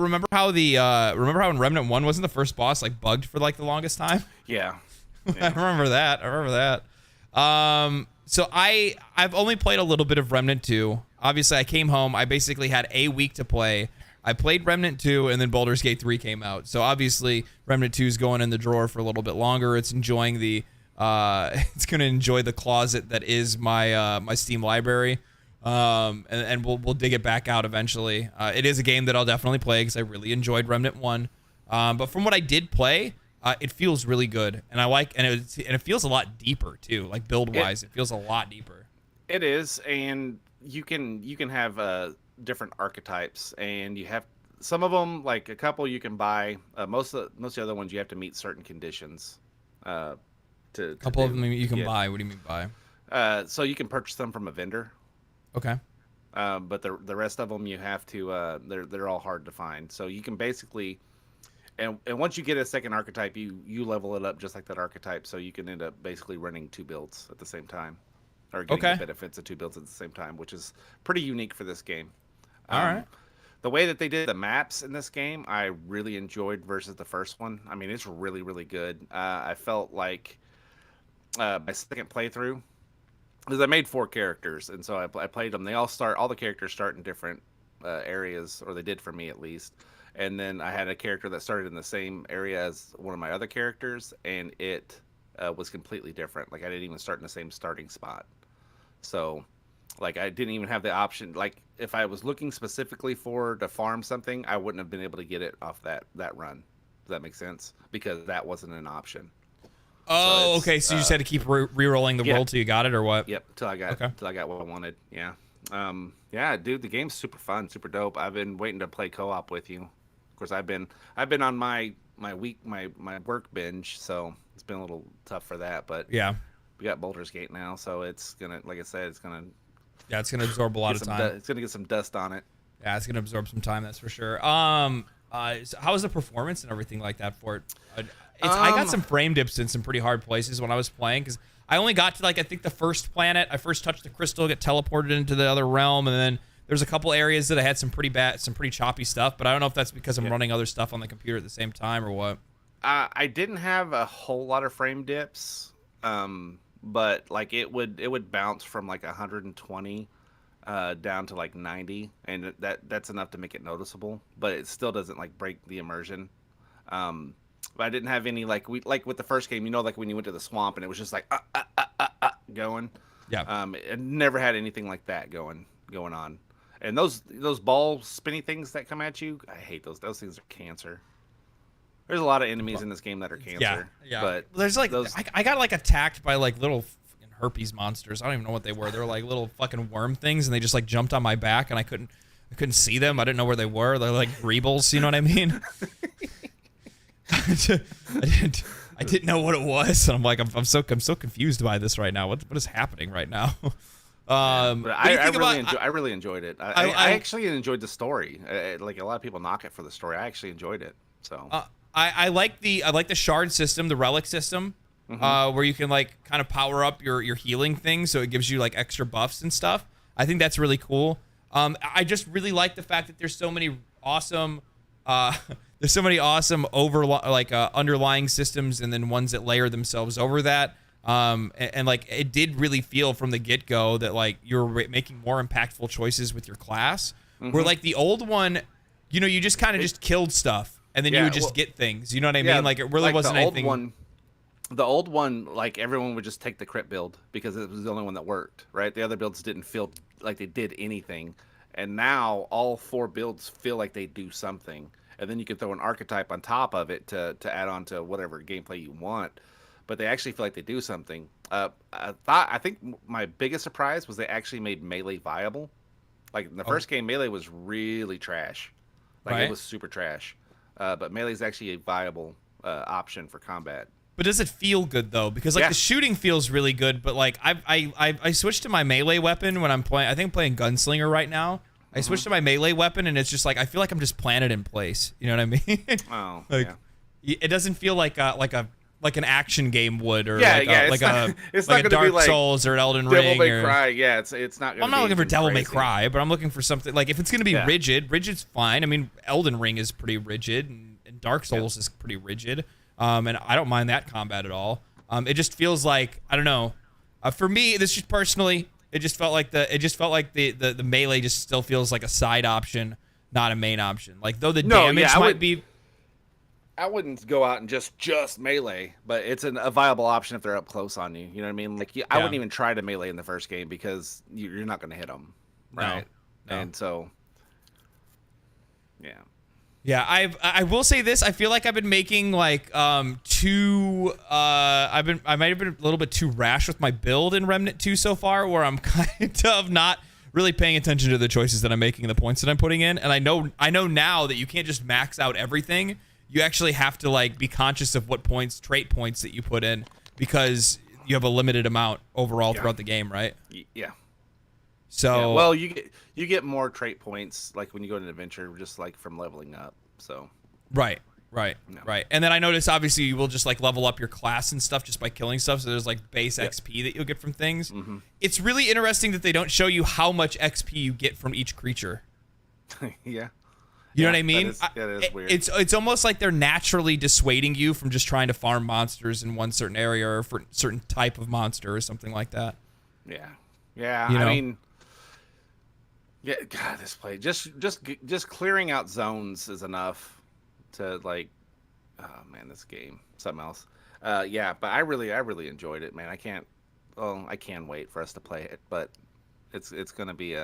Remnant 1 wasn't the first boss like bugged for like the longest time? Yeah. I remember that. So I've only played a little bit of Remnant 2. Obviously, I came home. I basically had a week to play. I played Remnant 2, and then Baldur's Gate 3 came out. So obviously, Remnant 2 is going in the drawer for a little bit longer. It's enjoying it's going to enjoy the closet that is my my Steam library, and we'll dig it back out eventually. It is a game that I'll definitely play because I really enjoyed Remnant 1. But from what I did play, it feels really good, and it feels a lot deeper too. Like build wise, it feels a lot deeper. It is, and you can have different archetypes, and you have some of them, like a couple you can buy. Most of the other ones you have to meet certain conditions. A couple of them you can buy. What do you mean buy? So you can purchase them from a vendor. Okay. But the rest of them you have to. They're all hard to find. So you can basically, and once you get a second archetype, you level it up just like that archetype. So you can end up basically running 2 builds at the same time, or getting the benefits of 2 builds at the same time, which is pretty unique for this game. All right. The way that they did the maps in this game, I really enjoyed versus the first one. I mean, it's really, really good. I felt like my second playthrough, because I made 4 characters, and so I played them. All the characters start in different areas, or they did for me at least. And then I had a character that started in the same area as one of my other characters, and it was completely different. Like I didn't even start in the same starting spot. So, like I didn't even have the option. Like if I was looking specifically to farm something, I wouldn't have been able to get it off that run. Does that make sense? Because that wasn't an option. Oh, okay. So you just had to keep re-rolling the world till you got it, or what? Yep, till I got what I wanted. Yeah. Yeah, dude, the game's super fun, super dope. I've been waiting to play co-op with you. Of course, I've been on my work binge, so it's been a little tough for that. But yeah, we got Baldur's Gate now, so it's gonna, like I said, it's gonna absorb a lot of time. It's gonna get some dust on it. Yeah, it's gonna absorb some time, that's for sure. So how is the performance and everything like that for it? I got some frame dips in some pretty hard places when I was playing, because I only got to, like, I think the first planet. I first touched the crystal, get teleported into the other realm, and then there's a couple areas that I had some pretty choppy stuff, but I don't know if that's because I'm running other stuff on the computer at the same time or what. I didn't have a whole lot of frame dips, but like it would bounce from like 120 down to like 90, and that's enough to make it noticeable, but it still doesn't like break the immersion. But I didn't have any like with the first game, like when you went to the swamp and it was just like going. Yeah. It never had anything like that going on. And those ball spinny things that come at you, I hate those. Those things are cancer. There's a lot of enemies in this game that are cancer. Yeah. But there's like those... I got like attacked by like little fucking herpes monsters. I don't even know what they were. They were like little fucking worm things, and they just like jumped on my back, and I couldn't see them. I didn't know where they were. They're like greebles, you know what I mean? I didn't know what it was, and I'm like, I'm so confused by this right now. What is happening right now? I really enjoyed it. I actually enjoyed the story. Like a lot of people knock it for the story. I actually enjoyed it. So I like the shard system, the relic system, where you can like kind of power up your healing thing, so it gives you like extra buffs and stuff. I think that's really cool. I just really like the fact that there's so many awesome underlying systems, and then ones that layer themselves over that. And like it did really feel from the get-go that like you're making more impactful choices with your class. Where like the old one, you know, you just kind of just killed stuff, and then you would just get things. You know what I mean? Like it really wasn't anything. The old one, like everyone would just take the crit build because it was the only one that worked, right? The other builds didn't feel like they did anything. And now all 4 builds feel like they do something. And then you can throw an archetype on top of it to add on to whatever gameplay you want. But they actually feel like they do something. I think my biggest surprise was they actually made melee viable. Like in the first game, melee was really trash. Like it was super trash. But melee is actually a viable option for combat. But does it feel good though? Because like the shooting feels really good, but like I switched to my melee weapon when I'm playing. I think I'm playing Gunslinger right now. I switched to my melee weapon, and it's just like I feel like I'm just planted in place. You know what I mean? Oh, like, yeah. It doesn't feel like an action game would, or it's not a Dark be Souls or an Elden Devil Ring. May Cry. Yeah, it's not. I'm not looking for Devil May Cry, but I'm looking for something like if it's gonna be rigid's fine. I mean, Elden Ring is pretty rigid, and Dark Souls is pretty rigid. And I don't mind that combat at all. It just feels like, I don't know. For me, this just personally, it just felt like the melee just still feels like a side option, not a main option. Like though the damage might be. I wouldn't go out and just melee, but it's a viable option if they're up close on you. You know what I mean? Like I wouldn't even try to melee in the first game because you're not going to hit them, right? No. And so, yeah. Yeah, I will say this. I feel like I've been making like I might have been a little bit too rash with my build in Remnant 2 so far, where I'm kind of not really paying attention to the choices that I'm making and the points that I'm putting in. And I know now that you can't just max out everything. You actually have to like be conscious of what trait points that you put in, because you have a limited amount overall throughout the game, right? Yeah. So well, you get more trait points like when you go to an adventure, just like from leveling up. So right. And then I noticed obviously you will just like level up your class and stuff just by killing stuff. So there's like base XP that you'll get from things. It's really interesting that they don't show you how much XP you get from each creature. Yeah. You know what I mean? That is weird. It's almost like they're naturally dissuading you from just trying to farm monsters in one certain area or for a certain type of monster or something like that. Yeah. Yeah. You know? I mean, yeah, God, this play just clearing out zones is enough to like, oh man, this game, something else. Yeah, but I really enjoyed it, man. I can't wait for us to play it, but it's gonna be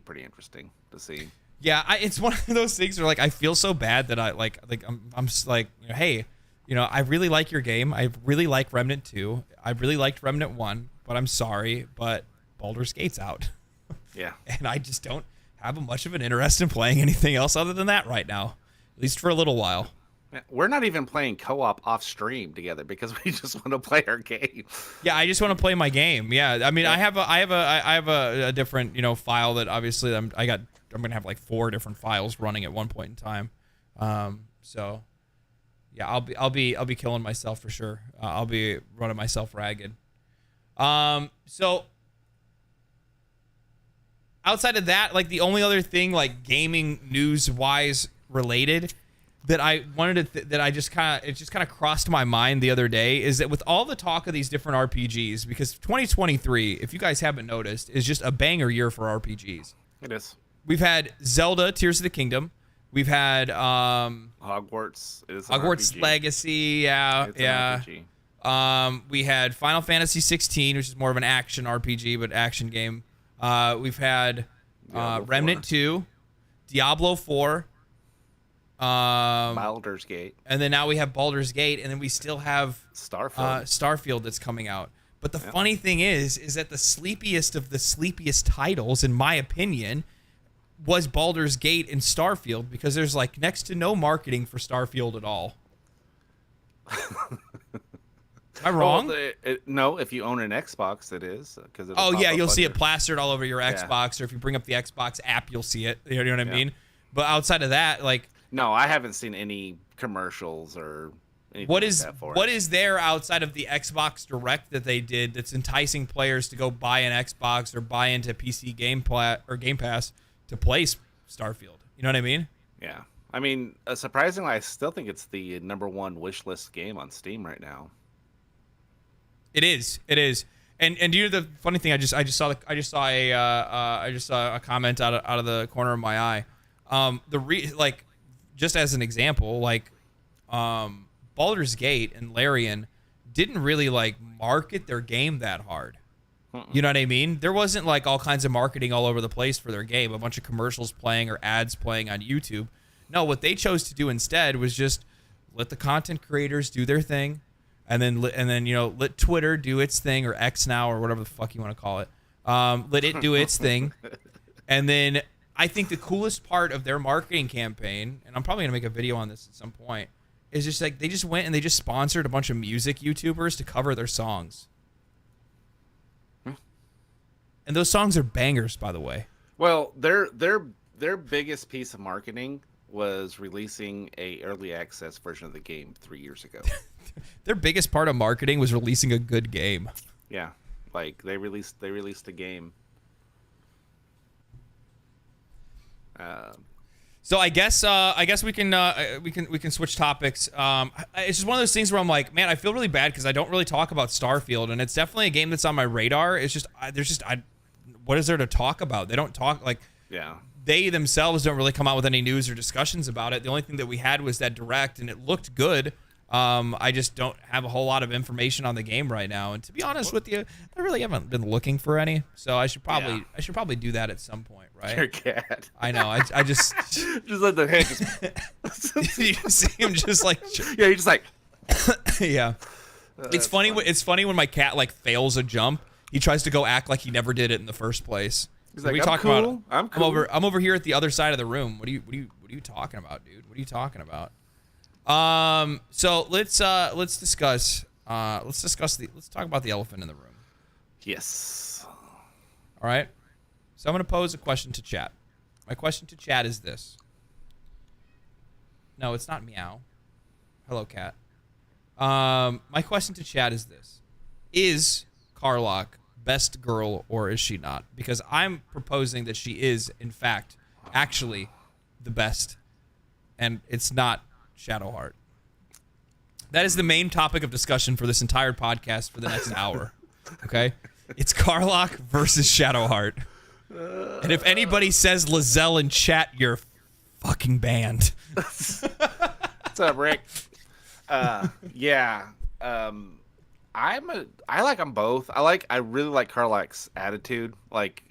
pretty interesting to see. Yeah, it's one of those things where like I feel so bad that I'm just like, you know, hey, you know, I really like your game. I really like Remnant 2. I really liked Remnant 1, but I'm sorry, but Baldur's Gate's out. Yeah. And I just don't have much of an interest in playing anything else other than that right now, at least for a little while. We're not even playing co-op off stream together because we just want to play our game. Yeah, I just want to play my game. Yeah, I mean, I have a different, you know, file that obviously I'm gonna have like 4 different files running at one point in time. So yeah, I'll be killing myself for sure. I'll be running myself ragged. So outside of that, like the only other thing like gaming news wise related that I wanted to that I just kind of crossed my mind the other day is that with all the talk of these different RPGs, because 2023, if you guys haven't noticed, is just a banger year for RPGs. It is. We've had Zelda Tears of the Kingdom. We've had Hogwarts is an Hogwarts RPG. Legacy, It's an RPG. We had Final Fantasy 16, which is more of an action RPG but action game. We've had Remnant 2, Diablo 4, Baldur's Gate, and then now we have Baldur's Gate, and then we still have Starfield. that's coming out. But the funny thing is that the sleepiest of the sleepiest titles, in my opinion, was Baldur's Gate and Starfield, because there's like next to no marketing for Starfield at all. Am I wrong? Well, no, if you own an Xbox, it is. You'll see it plastered all over your Xbox, or if you bring up the Xbox app, you'll see it. You know what I mean? But outside of that, like... No, I haven't seen any commercials or anything what is there outside of the Xbox Direct that they did that's enticing players to go buy an Xbox or buy into PC Game Pass to play Starfield? You know what I mean? Yeah. I mean, surprisingly, I still think it's the #1 wish list game on Steam right now. It is. And you know the funny thing? I just saw a comment out of the corner of my eye. Just as an example, like Baldur's Gate and Larian didn't really like market their game that hard. You know what I mean? There wasn't like all kinds of marketing all over the place for their game, a bunch of commercials playing or ads playing on YouTube. No, what they chose to do instead was just let the content creators do their thing, and then let Twitter do its thing, or X now, or whatever the fuck you want to call it. Let it do its thing, and then I think the coolest part of their marketing campaign, and I'm probably gonna make a video on this at some point, is just like they just went and they just sponsored a bunch of music YouTubers to cover their songs. And those songs are bangers, by the way. Well, their biggest piece of marketing was releasing a early access version of the game 3 years ago. Their biggest part of marketing was releasing a good game. Yeah, like they released a game. So I guess we can switch topics. It's just one of those things where I'm like, man, I feel really bad because I don't really talk about Starfield, and it's definitely a game that's on my radar. It's just what is there to talk about? They don't talk like they themselves don't really come out with any news or discussions about it. The only thing that we had was that Direct, and it looked good. I just don't have a whole lot of information on the game right now, and to be honest with you, I really haven't been looking for any. So I should probably do that at some point, right? Your cat. I know. I just just let the head just. You see him just like yeah, he's just like yeah. It's funny. It's funny when my cat like fails a jump. He tries to go act like he never did it in the first place. He's like, I'm cool. I'm cool. I'm over here at the other side of the room. What are you talking about, dude? What are you talking about? So let's discuss let's talk about the elephant in the room. Yes. All right. So I'm going to pose a question to chat. My question to chat is this. No, it's not meow. Hello, cat. My question to chat is this. Is Karlach best girl or is she not? Because I'm proposing that she is, in fact, actually the best. And it's not Shadowheart. That is the main topic of discussion for this entire podcast for the next hour. Okay? It's Karlach versus Shadowheart. And if anybody says Lizelle in chat, you're fucking banned. What's up, Rick? Yeah. I like them both. I really like Karlach's attitude. Like,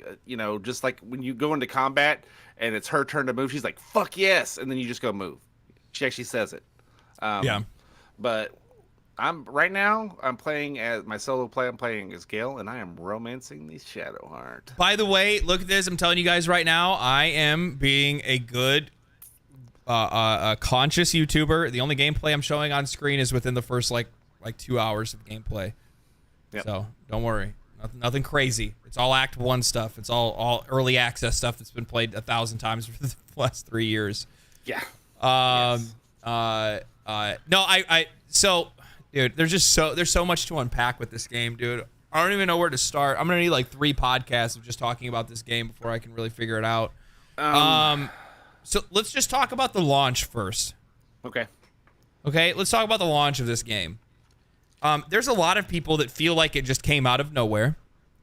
just like when you go into combat and it's her turn to move, she's like, fuck yes. And then you just go move. She actually says it. Yeah. But I'm playing as my solo play. I'm playing as Gale, and I am romancing the Shadowheart. By the way, look at this. I'm telling you guys right now, I am being a good, a conscious YouTuber. The only gameplay I'm showing on screen is within the first like 2 hours of gameplay. Yep. So don't worry, nothing crazy. It's all Act 1 stuff. It's all early access stuff that's been played 1,000 times for the last 3 years. Yeah. Yes. So, dude, there's so much to unpack with this game, dude. I don't even know where to start. I'm gonna need like 3 podcasts of just talking about this game before I can really figure it out. So let's just talk about the launch first. Okay, let's talk about the launch of this game. There's a lot of people that feel like it just came out of nowhere,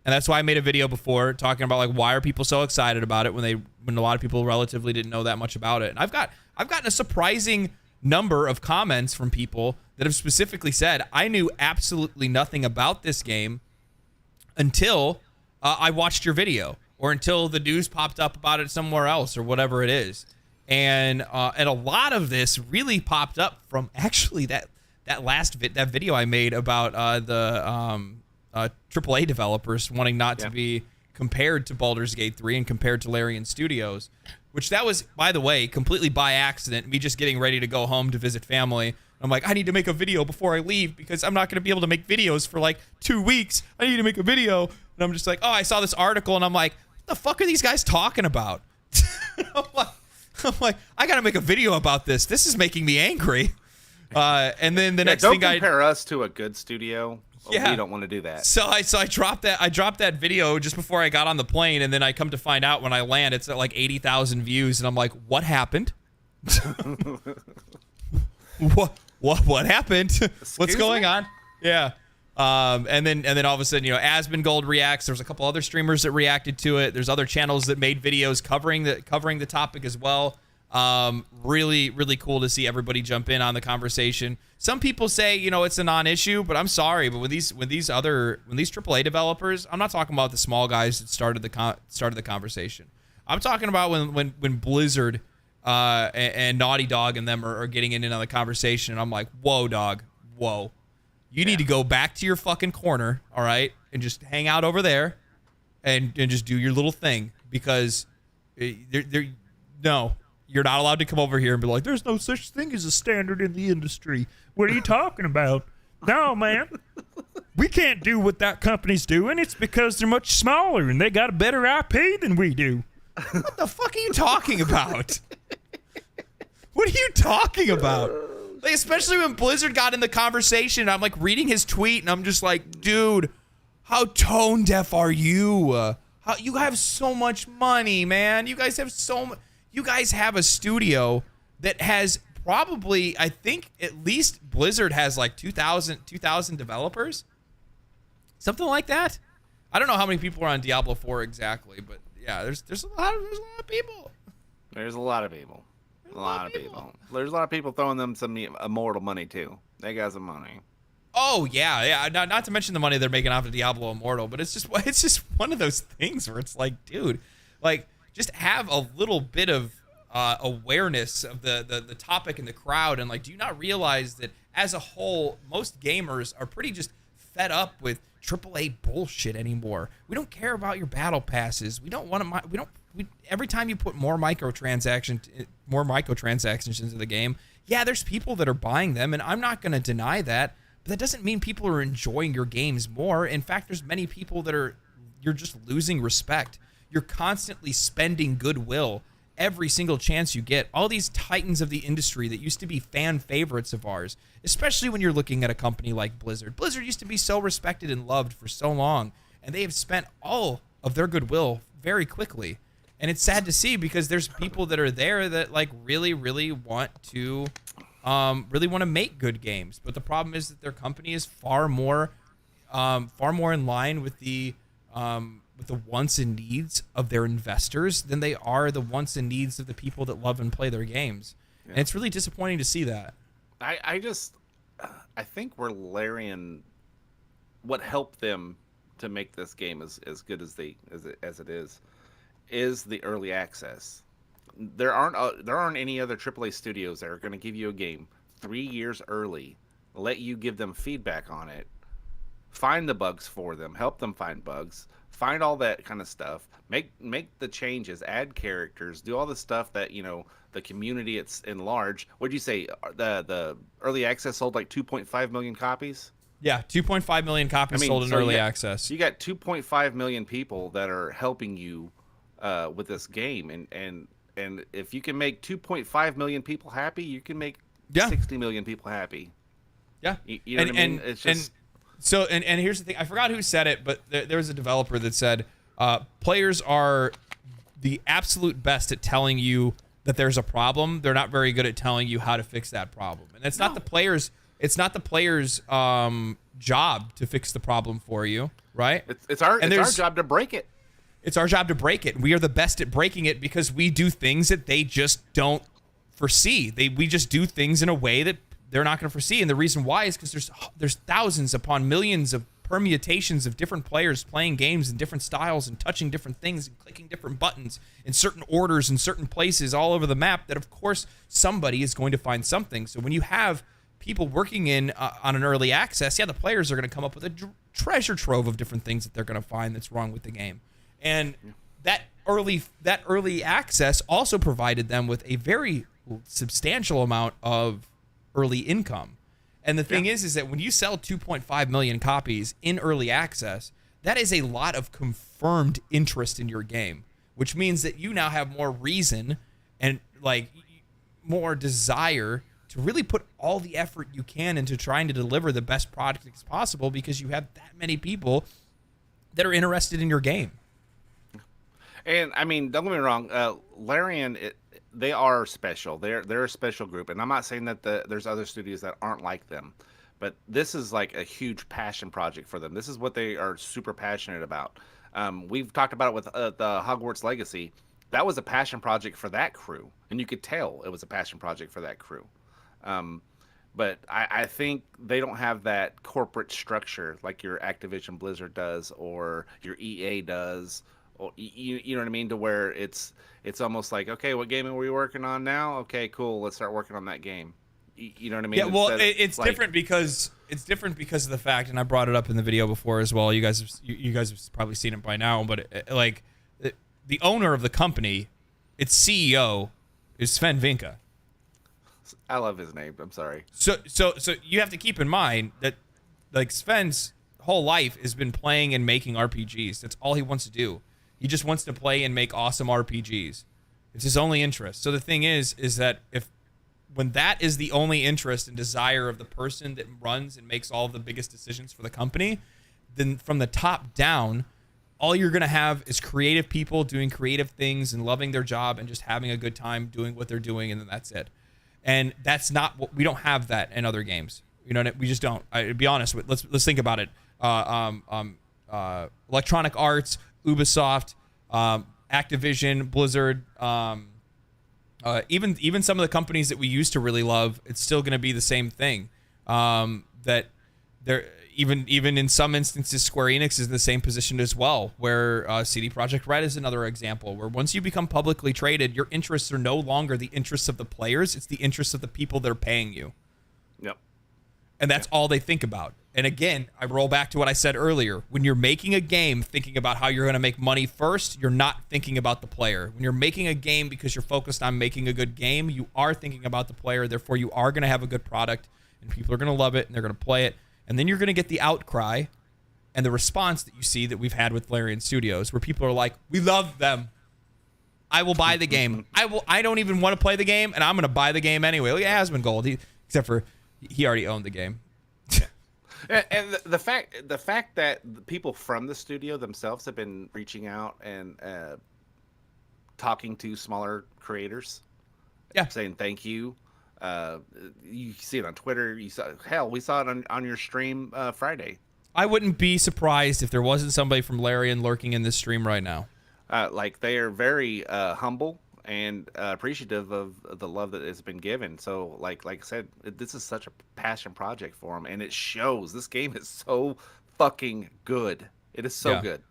and that's why I made a video before talking about like why are people so excited about it when a lot of people relatively didn't know that much about it. And I've gotten a surprising number of comments from people that have specifically said, I knew absolutely nothing about this game until I watched your video, or until the news popped up about it somewhere else or whatever it is. And a lot of this really popped up from actually that video I made about the AAA developers wanting not to be compared to Baldur's Gate 3 and compared to Larian Studios, which that was, by the way, completely by accident. Me just getting ready to go home to visit family. I'm like, I need to make a video before I leave because I'm not going to be able to make videos for like 2 weeks. I need to make a video. And I'm just like, oh, I saw this article and I'm like, what the fuck are these guys talking about? I'm like, I got to make a video about this. This is making me angry. And then the next thing don't compare us to a good studio. Yeah. We don't want to do that. So I dropped that video just before I got on the plane, and then I come to find out when I land, it's at like 80,000 views, and I'm like, what happened? What happened? What's going on? Yeah. And then all of a sudden, you know, Asmongold reacts. There's a couple other streamers that reacted to it. There's other channels that made videos covering the topic as well. Really, really cool to see everybody jump in on the conversation. Some people say, you know, it's a non-issue, but I'm sorry, but when these AAA developers, I'm not talking about the small guys that started the conversation. I'm talking about when Blizzard and Naughty Dog and them are getting in on the conversation, and I'm like, whoa, dog, whoa. You need to go back to your fucking corner, all right, and just hang out over there and just do your little thing, because no. You're not allowed to come over here and be like, there's no such thing as a standard in the industry. What are you talking about? No, man. We can't do what that company's doing. It's because they're much smaller and they got a better IP than we do. What the fuck are you talking about? What are you talking about? Like, especially when Blizzard got in the conversation, I'm like reading his tweet and I'm just like, dude, how tone deaf are you? You have so much money, man. You guys have so much. You guys have a studio that has probably, I think, at least Blizzard has like 2,000 developers, something like that. I don't know how many people are on Diablo 4 exactly, but yeah, there's a lot of people. There's a lot of people. A lot of people. There's a lot of people throwing them some Immortal money too. They got some money. Oh yeah. Not to mention the money they're making off of Diablo Immortal, but it's just one of those things where it's like, dude, like, just have a little bit of awareness of the topic and the crowd, and like, do you not realize that as a whole, most gamers are pretty just fed up with AAA bullshit anymore? We don't care about your battle passes. We don't want to. Every time you put more microtransactions into the game, yeah, there's people that are buying them, and I'm not going to deny that. But that doesn't mean people are enjoying your games more. In fact, there's many people that you're just losing respect. You're constantly spending goodwill every single chance you get. All these titans of the industry that used to be fan favorites of ours, especially when you're looking at a company like Blizzard. Blizzard used to be so respected and loved for so long, and they have spent all of their goodwill very quickly. And it's sad to see, because there's people that are there that like really, really want to make good games. But the problem is that their company is far more in line with the wants and needs of their investors than they are the wants and needs of the people that love and play their games. Yeah. And it's really disappointing to see that. I think where Larian, what helped them to make this game as good as it is the early access. There aren't any other AAA studios that are going to give you a game 3 years early, let you give them feedback on it, find the bugs for them, help them find bugs, find all that kind of stuff, make the changes, add characters, do all the stuff that, you know, the community it's in large. What'd you say? The early access sold like 2.5 million copies? Yeah, 2.5 million copies sold in early access. You got 2.5 million people that are helping you with this game, and if you can make 2.5 million people happy, you can make 60 million people happy. Yeah, you know what I mean? It's just... And here's the thing. I forgot who said it, but there was a developer that said players are the absolute best at telling you that there's a problem. They're not very good at telling you how to fix that problem. And it's not the players. It's not the players' job to fix the problem for you, right? It's our job to break it. It's our job to break it. We are the best at breaking it because we do things that they just don't foresee. We just do things in a way that they're not going to foresee. And the reason why is because there's thousands upon millions of permutations of different players playing games in different styles and touching different things and clicking different buttons in certain orders in certain places all over the map that, of course, somebody is going to find something. So when you have people working in on an early access, the players are going to come up with a treasure trove of different things that they're going to find that's wrong with the game. And that early access also provided them with a very substantial amount of early income. And the thing is that when you sell 2.5 million copies in early access, that is a lot of confirmed interest in your game, which means that you now have more reason and like more desire to really put all the effort you can into trying to deliver the best product as possible, because you have that many people that are interested in your game. And I mean, don't get me wrong, Larian, they are special. They're a special group, and I'm not saying that there's other studios that aren't like them, but this is like a huge passion project for them. This is what they are super passionate about. We've talked about it with the Hogwarts Legacy. That was a passion project for that crew, and you could tell it was a passion project for that crew. But I think they don't have that corporate structure like your Activision Blizzard does or your EA does. Or, you know what I mean? To where it's almost like, okay, what game are we working on now? Okay, cool, let's start working on that game. You know what I mean? Yeah, well, it's like, different because of the fact, and I brought it up in the video before as well. You guys have probably seen it by now, but the owner of the company, its CEO, is Sven Vinka. I love his name. I'm sorry. So you have to keep in mind that like Sven's whole life has been playing and making RPGs. That's all he wants to do. He just wants to play and make awesome RPGs. It's his only interest. So the thing is that when that is the only interest and desire of the person that runs and makes all of the biggest decisions for the company, then from the top down, all you're going to have is creative people doing creative things and loving their job and just having a good time doing what they're doing, and then that's it. And that's not what we don't have that in other games. You know, we just don't. To be honest, let's think about it. Electronic Arts, Ubisoft, Activision, Blizzard, even some of the companies that we used to really love, it's still going to be the same thing. That they're even in some instances, Square Enix is in the same position as well, where CD Projekt Red is another example, where once you become publicly traded, your interests are no longer the interests of the players, it's the interests of the people that are paying you. Yep. And that's all they think about. And again, I roll back to what I said earlier. When you're making a game thinking about how you're going to make money first, you're not thinking about the player. When you're making a game because you're focused on making a good game, you are thinking about the player. Therefore, you are going to have a good product, and people are going to love it, and they're going to play it. And then you're going to get the outcry and the response that you see that we've had with Larian Studios, where people are like, we love them. I will buy the game. I don't even want to play the game, and I'm going to buy the game anyway. Look at Asmongold. Except for he already owned the game. And the fact that the people from the studio themselves have been reaching out and talking to smaller creators, saying thank you. You see it on Twitter. We saw it on your stream Friday. I wouldn't be surprised if there wasn't somebody from Larian lurking in this stream right now. Like they are very humble and appreciative of the love that has been given. So like I said, this is such a passion project for them, and it shows. This game is so fucking good. It is so good.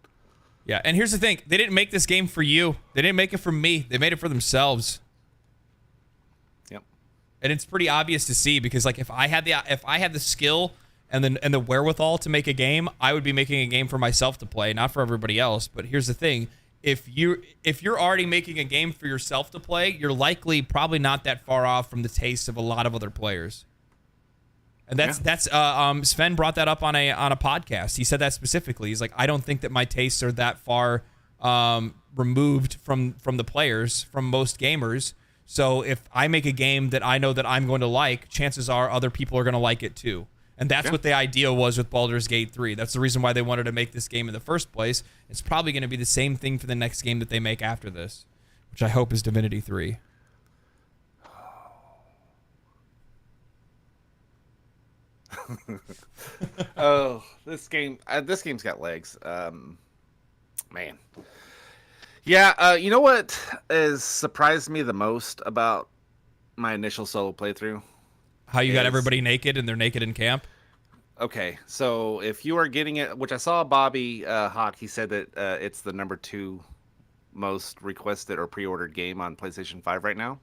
Yeah, and here's the thing. They didn't make this game for you. They didn't make it for me. They made it for themselves. Yep. And it's pretty obvious to see, because like if I had the skill and the wherewithal to make a game, I would be making a game for myself to play, not for everybody else. But here's the thing. If you're already making a game for yourself to play, you're probably not that far off from the taste of a lot of other players. And that's Sven brought that up on a podcast. He said that specifically. He's like, I don't think that my tastes are that far removed from the players, from most gamers. So if I make a game that I know that I'm going to like, chances are other people are going to like it too. And that's what the idea was with Baldur's Gate 3. That's the reason why they wanted to make this game in the first place. It's probably going to be the same thing for the next game that they make after this, which I hope is Divinity 3. Oh, this game's got legs. Man. Yeah, you know what has surprised me the most about my initial solo playthrough? How you got everybody naked and they're naked in camp? Okay, so if you are getting it, which I saw Bobby Hawk, he said that it's the number 2 most requested or pre-ordered game on PlayStation 5 right now.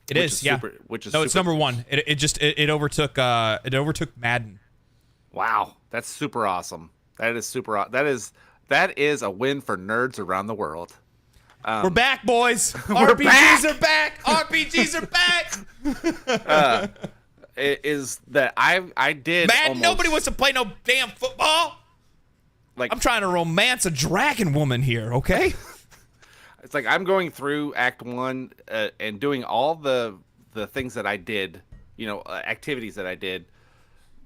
It is, yeah. It's number 1. It overtook Madden. Wow, that's super awesome. That is a win for nerds around the world. We're back, boys. We're RPGs are back. RPGs are back. Is that I did Madden, nobody wants to play no damn football. Like, I'm trying to romance a dragon woman here, okay? It's like I'm going through Act 1 and doing all the things that I did, activities that I did,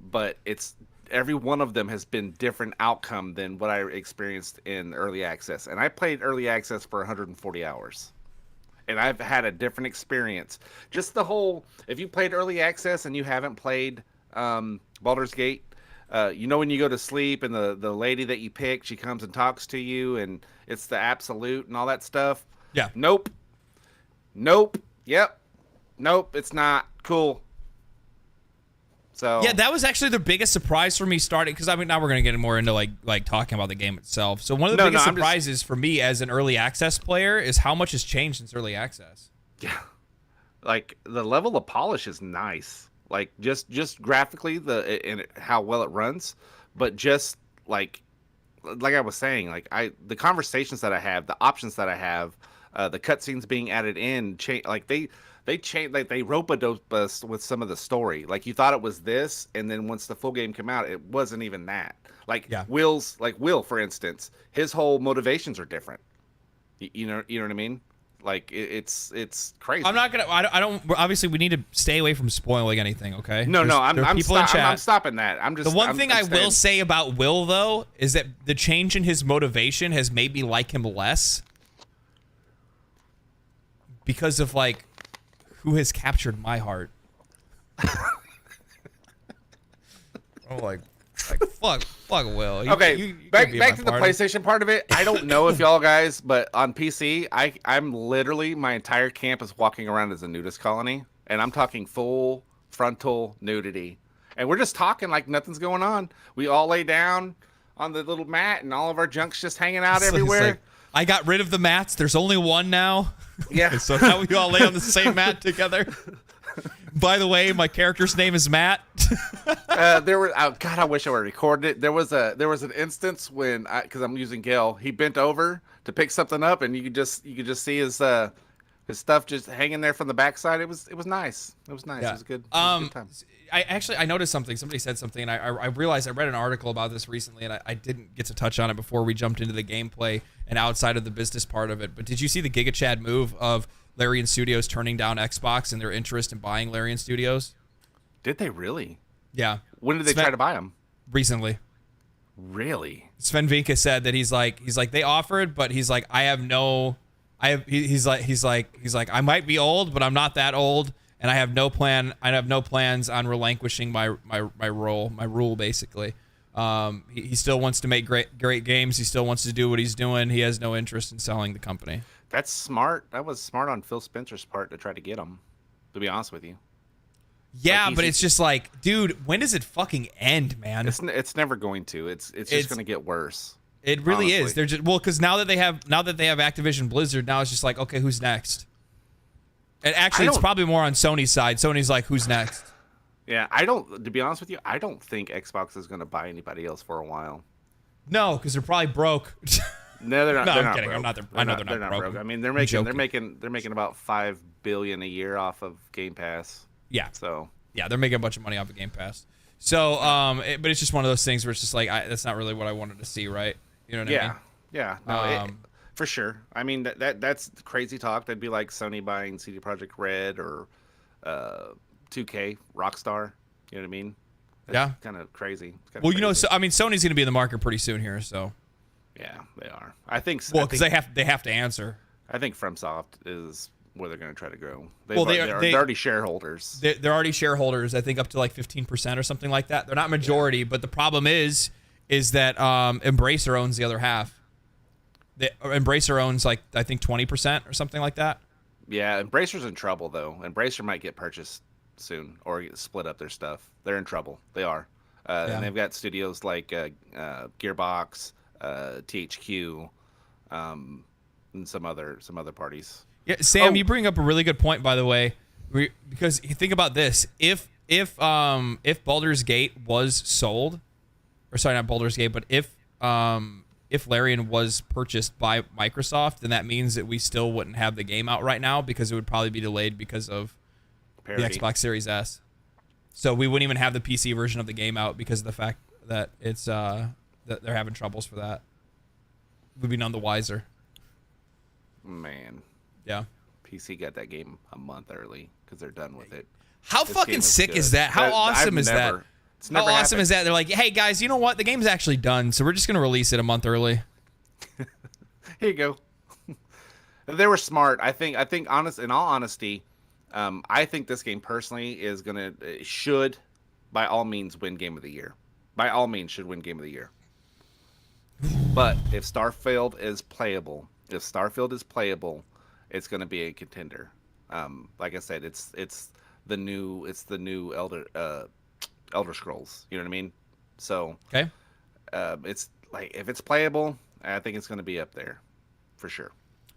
but it's every one of them has been different outcome than what I experienced in early access. And I played early access for 140 hours. And I've had a different experience. Just the whole, if you played early access and you haven't played Baldur's Gate, when you go to sleep and the lady that you pick, she comes and talks to you and it's the absolute and all that stuff. Yeah. Nope. Yep. Nope. It's not cool. So yeah, that was actually the biggest surprise for me starting, because now we're gonna get more into like talking about the game itself. So one of the biggest surprises for me as an early access player is how much has changed since early access. Yeah, like the level of polish is nice. Like just graphically and how well it runs, but just like I was saying, the conversations that I have, the options that I have, the cutscenes being added in, they change, like they rope-a-dope us with some of the story. Like you thought it was this, and then once the full game came out, it wasn't even that. Will, for instance, his whole motivations are different. You know what I mean? Like it's crazy. I'm not gonna. I don't. Obviously, we need to stay away from spoiling anything. Okay? I'm stopping that. The one thing I will say about Will though is that the change in his motivation has made me like him less because of who has captured my heart. Oh, fuck Will. Back to the PlayStation part of it. I don't know if y'all guys, but on PC, I'm literally, my entire camp is walking around as a nudist colony, and I'm talking full frontal nudity. And we're just talking like nothing's going on. We all lay down on the little mat, and all of our junk's just hanging out everywhere. I got rid of the mats. There's only one now. Yeah. So now we all lay on the same mat together. By the way, my character's name is Matt. God, I wish I would have recorded it. There was an instance when because I'm using Gale, he bent over to pick something up, and you could just see his stuff just hanging there from the backside. It was nice. It was nice. Yeah. It was a good time. I noticed something. Somebody said something, and I realized I read an article about this recently, and I didn't get to touch on it before we jumped into the gameplay and outside of the business part of it. But did you see the Giga Chad move of Larian Studios turning down Xbox and their interest in buying Larian Studios? Did they really? Yeah. When did they try to buy them? Recently. Really? Sven Vinka said that he's like they offered, but he's like I might be old, but I'm not that old, and I have no plans on relinquishing my rule basically. He still wants to make great games. He still wants to do what he's doing. He has no interest in selling the company. That's smart. That was smart on Phil Spencer's part to try to get him, to be honest with you. Yeah, but it's just like, dude, when does it fucking end, man? It's never going to. It's just going to get worse. It really is. They're just because now that they have Activision Blizzard, now it's just like, okay, who's next? And actually, it's probably more on Sony's side. Sony's like, who's next? Yeah, to be honest with you, I don't think Xbox is going to buy anybody else for a while. No, because they're probably broke. No, they're not. No, I'm kidding. Broke. I know they're not broke. I mean, they're making about $5 billion a year off of Game Pass. Yeah. So yeah, they're making a bunch of money off of Game Pass. So, but it's just one of those things where it's just like that's not really what I wanted to see, right? You know what I mean? Yeah. No, for sure. I mean that's crazy talk. That'd be like Sony buying CD Projekt Red or 2K, Rockstar. You know what I mean? That's kind of crazy. Well, crazy. Sony's going to be in the market pretty soon here, so. Yeah, they are. I think. Well, because they have to answer. I think FromSoft is where they're going to try to grow. They're already shareholders. They're already shareholders. I think up to like 15% or something like that. They're not majority, but the problem is that Embracer owns the other half. Embracer owns I think 20% or something like that. Yeah, Embracer's in trouble though. Embracer might get purchased soon or split up their stuff. They're in trouble. They are. And they've got studios like Gearbox, THQ, and some other parties. Yeah, Sam, you bring up a really good point, by the way, because you think about this: if Baldur's Gate was sold, or sorry, not Baldur's Gate, but if Larian was purchased by Microsoft, then that means that we still wouldn't have the game out right now because it would probably be delayed because of the Xbox Series S. So we wouldn't even have the PC version of the game out because of the fact that it's that they're having troubles for that. We'd be none the wiser. Man. Yeah. PC got that game a month early because they're done with it. How fucking sick is that? How awesome is that? How awesome is that? They're like, hey guys, you know what? The game's actually done, so we're just gonna release it a month early. Here you go. They were smart. I think in all honesty, I think this game personally should by all means win Game of the Year. By all means should win Game of the Year. But if Starfield is playable, it's going to be a contender. Like I said, it's the new Elder Scrolls. You know what I mean? So okay, it's like if it's playable, I think it's going to be up there for sure.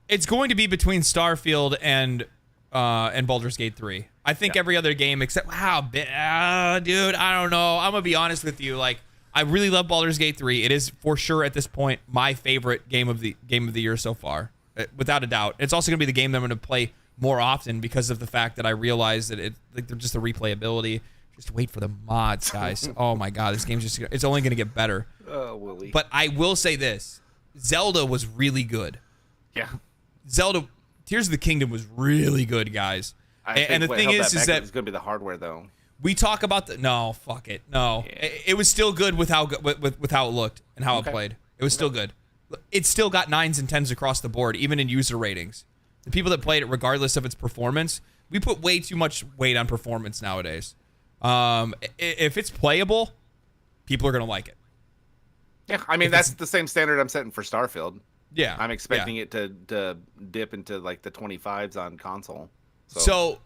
It's going to be between Starfield and Baldur's Gate 3. I think every other game except dude, I don't know. I'm gonna be honest with you. Like, I really love Baldur's Gate 3. It is for sure at this point my favorite game of the year so far, without a doubt. It's also gonna be the game that I'm gonna play more often because of the fact that I realize that they're just the replayability. Just wait for the mods, guys. Oh my god, this game's it's only gonna get better. Oh, Willie. But I will say this: Zelda was really good. Yeah. Zelda Tears of the Kingdom was really good, guys. And the thing is that it's going to be the hardware, though. We talk about no, fuck it, no. Yeah. It was still good with how it looked and how it played. It was still good. It still got 9s and 10s across the board, even in user ratings. The people that played it, regardless of its performance, we put way too much weight on performance nowadays. If it's playable, people are going to like it. Yeah, I mean, that's the same standard I'm setting for Starfield. Yeah, I'm expecting it to dip into like the 25s on console. So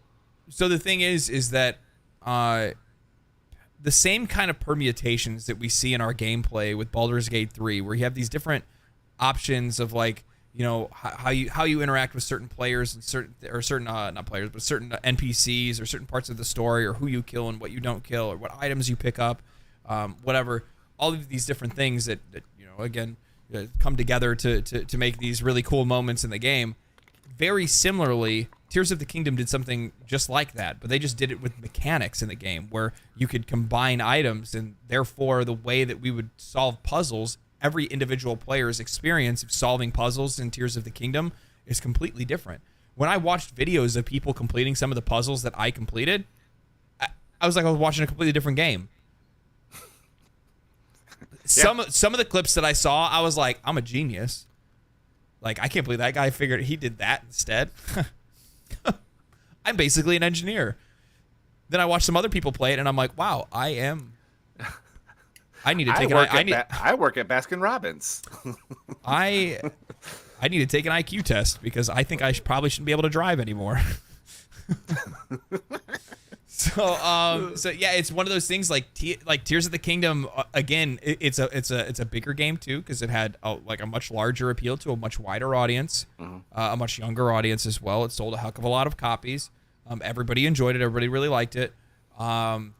the thing is that the same kind of permutations that we see in our gameplay with Baldur's Gate 3, where you have these different options of like, you know, how you interact with certain players and certain not players, but certain NPCs or certain parts of the story, or who you kill and what you don't kill, or what items you pick up, whatever. All of these different things that you know, again, come together to make these really cool moments in the game. Very similarly, Tears of the Kingdom did something just like that, but they just did it with mechanics in the game where you could combine items, and therefore the way that we would solve puzzles, every individual player's experience of solving puzzles in Tears of the Kingdom is completely different. When I watched videos of people completing some of the puzzles that I completed, I was like I was watching a completely different game. Some of the clips that I saw, I was like, I'm a genius. Like, I can't believe that guy figured he did that instead. I'm basically an engineer. Then I watched some other people play it, and I'm like, wow, I need to take I work at Baskin Robbins. I need to take an IQ test because I think I probably shouldn't be able to drive anymore. So yeah, it's one of those things like Tears of the Kingdom. Again, it's a bigger game too because it had a much larger appeal to a much wider audience, a much younger audience as well. It sold a heck of a lot of copies. Everybody enjoyed it. Everybody really liked it. But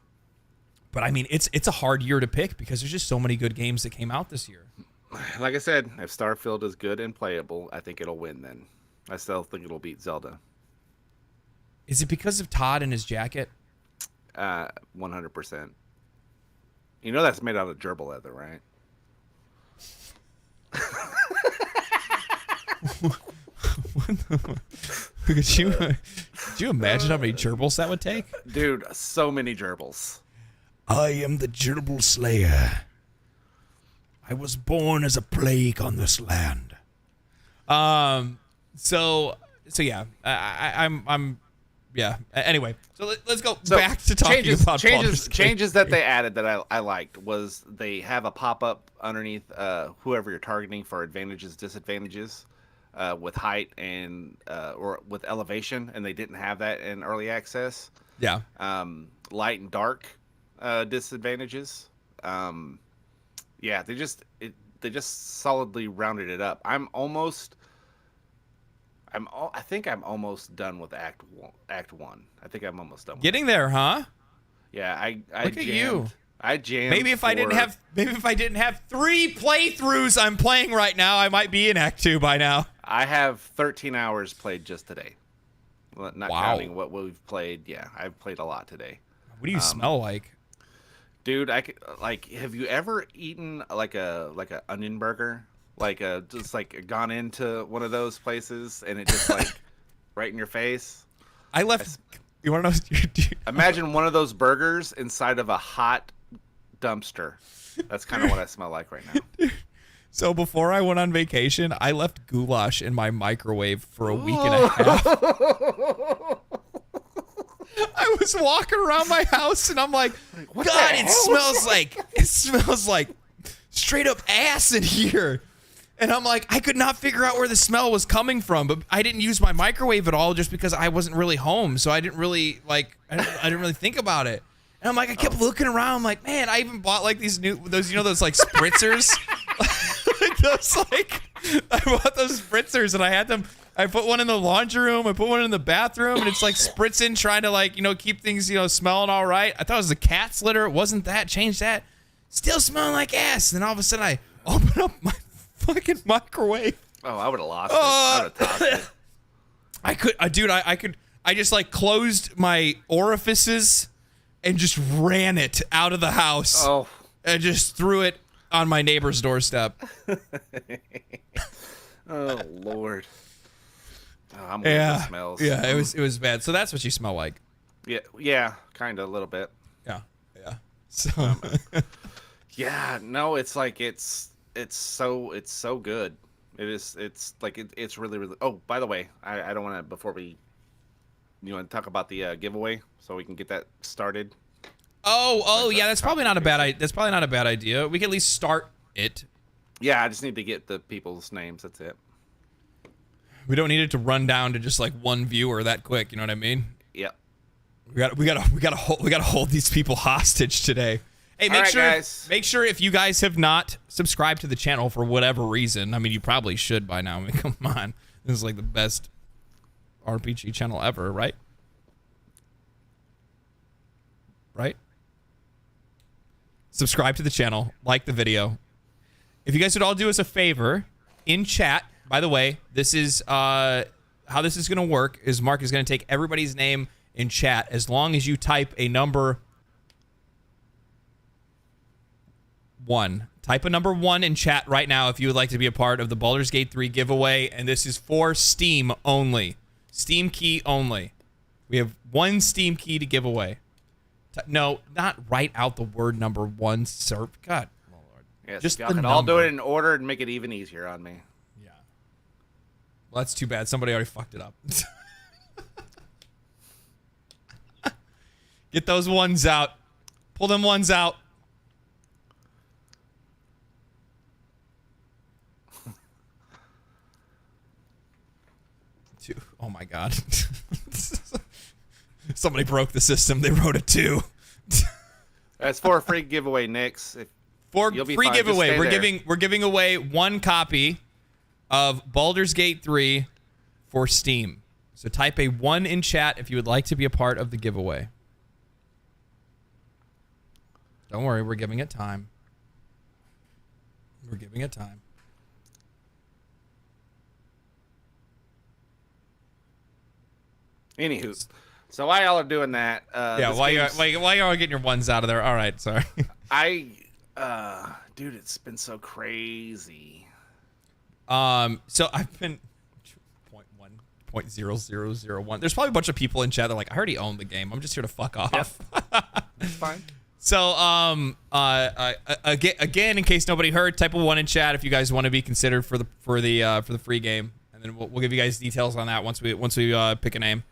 I mean, it's a hard year to pick because there's just so many good games that came out this year. Like I said, if Starfield is good and playable, I think it'll win. Then I still think it'll beat Zelda. Is it because of Todd and his jacket? 100%. You know that's made out of gerbil leather, right? Could you imagine how many gerbils that would take? Dude, so many gerbils. I am the gerbil slayer. I was born as a plague on this land. So yeah, I'm yeah. Anyway, so let's go back to talking about changes that they added that I liked was they have a pop-up underneath whoever you're targeting for advantages, disadvantages with height and or with elevation, and they didn't have that in early access. Yeah. Light and dark disadvantages. yeah, they just solidly rounded it up. I think I'm almost done with Act 1. I think I'm almost done with Getting there, huh? Yeah, I Look at you. I jammed. Maybe if I didn't have 3 playthroughs I'm playing right now, I might be in Act 2 by now. I have 13 hours played just today. Well, not counting what we've played. Yeah, I've played a lot today. What do you smell like? Dude, have you ever eaten like a onion burger? Just gone into one of those places and it just like right in your face? You want to know? Imagine one of those burgers inside of a hot dumpster. That's kind of what I smell like right now. So before I went on vacation, I left goulash in my microwave for a week and a half. I was walking around my house and I'm like, what God, the it hell? smells like straight up ass in here. And I'm like, I could not figure out where the smell was coming from, but I didn't use my microwave at all just because I wasn't really home. So I didn't really I didn't really think about it. And I'm like, I kept looking around. I'm like, man, I even bought like those those like spritzers. I bought those spritzers and I had them. I put one in the laundry room. I put one in the bathroom, and it's like spritzing, trying to keep things smelling all right. I thought it was the cat's litter. It wasn't that. Changed that. Still smelling like ass. And then all of a sudden, I open up my fucking microwave. Oh, I would have lost it. I would have tossed it. I just like closed my orifices and just ran it out of the house. Oh. And just threw it on my neighbor's doorstep. Oh, Lord. Oh, I'm with the smells. Yeah, it was bad. So that's what you smell like. Yeah, kind of a little bit. Yeah. So yeah, no, it's like it's so good. It's really, really. Oh, by the way, I don't want to, before we, you want to talk about the giveaway so we can get that started. Oh yeah, that's probably not a bad idea. We can at least start it. Yeah, I just need to get the people's names. That's it. We don't need it to run down to just like one viewer that quick. You know what I mean? Yep. We gotta hold these people hostage today. Hey, make sure if you guys have not subscribed to the channel for whatever reason. I mean, you probably should by now. I mean, come on, this is like the best RPG channel ever, right? Right? Subscribe to the channel, like the video. If you guys would all do us a favor in chat. By the way, this is how this is going to work. Is Mark is going to take everybody's name in chat as long as you type a number 1. Type a number 1 in chat right now if you would like to be a part of the Baldur's Gate 3 giveaway, and this is for Steam only. Steam key only. We have 1 Steam key to give away. No, not write out the word number 1, sir. God, oh Lord. Yes, just y'all can all do it in order and make it even easier on me. Yeah. Well, that's too bad. Somebody already fucked it up. Get those 1s out. Pull them 1s out. Two. Oh my God. Somebody broke the system. They wrote a 2. That's for a free giveaway, Nix. For free giveaway, we're giving away 1 copy of Baldur's Gate 3 for Steam. So type a 1 in chat if you would like to be a part of the giveaway. Don't worry, we're giving it time. We're giving it time. Anywho, so while y'all are doing that, while y'all getting your 1s out of there. All right, sorry. Dude, it's been so crazy. So I've been 0.0001. There's probably a bunch of people in chat that are like, I already own the game. I'm just here to fuck off. Yep. It's fine. So, again, in case nobody heard, type a 1 in chat if you guys want to be considered for the free game, and then we'll give you guys details on that once we pick a name.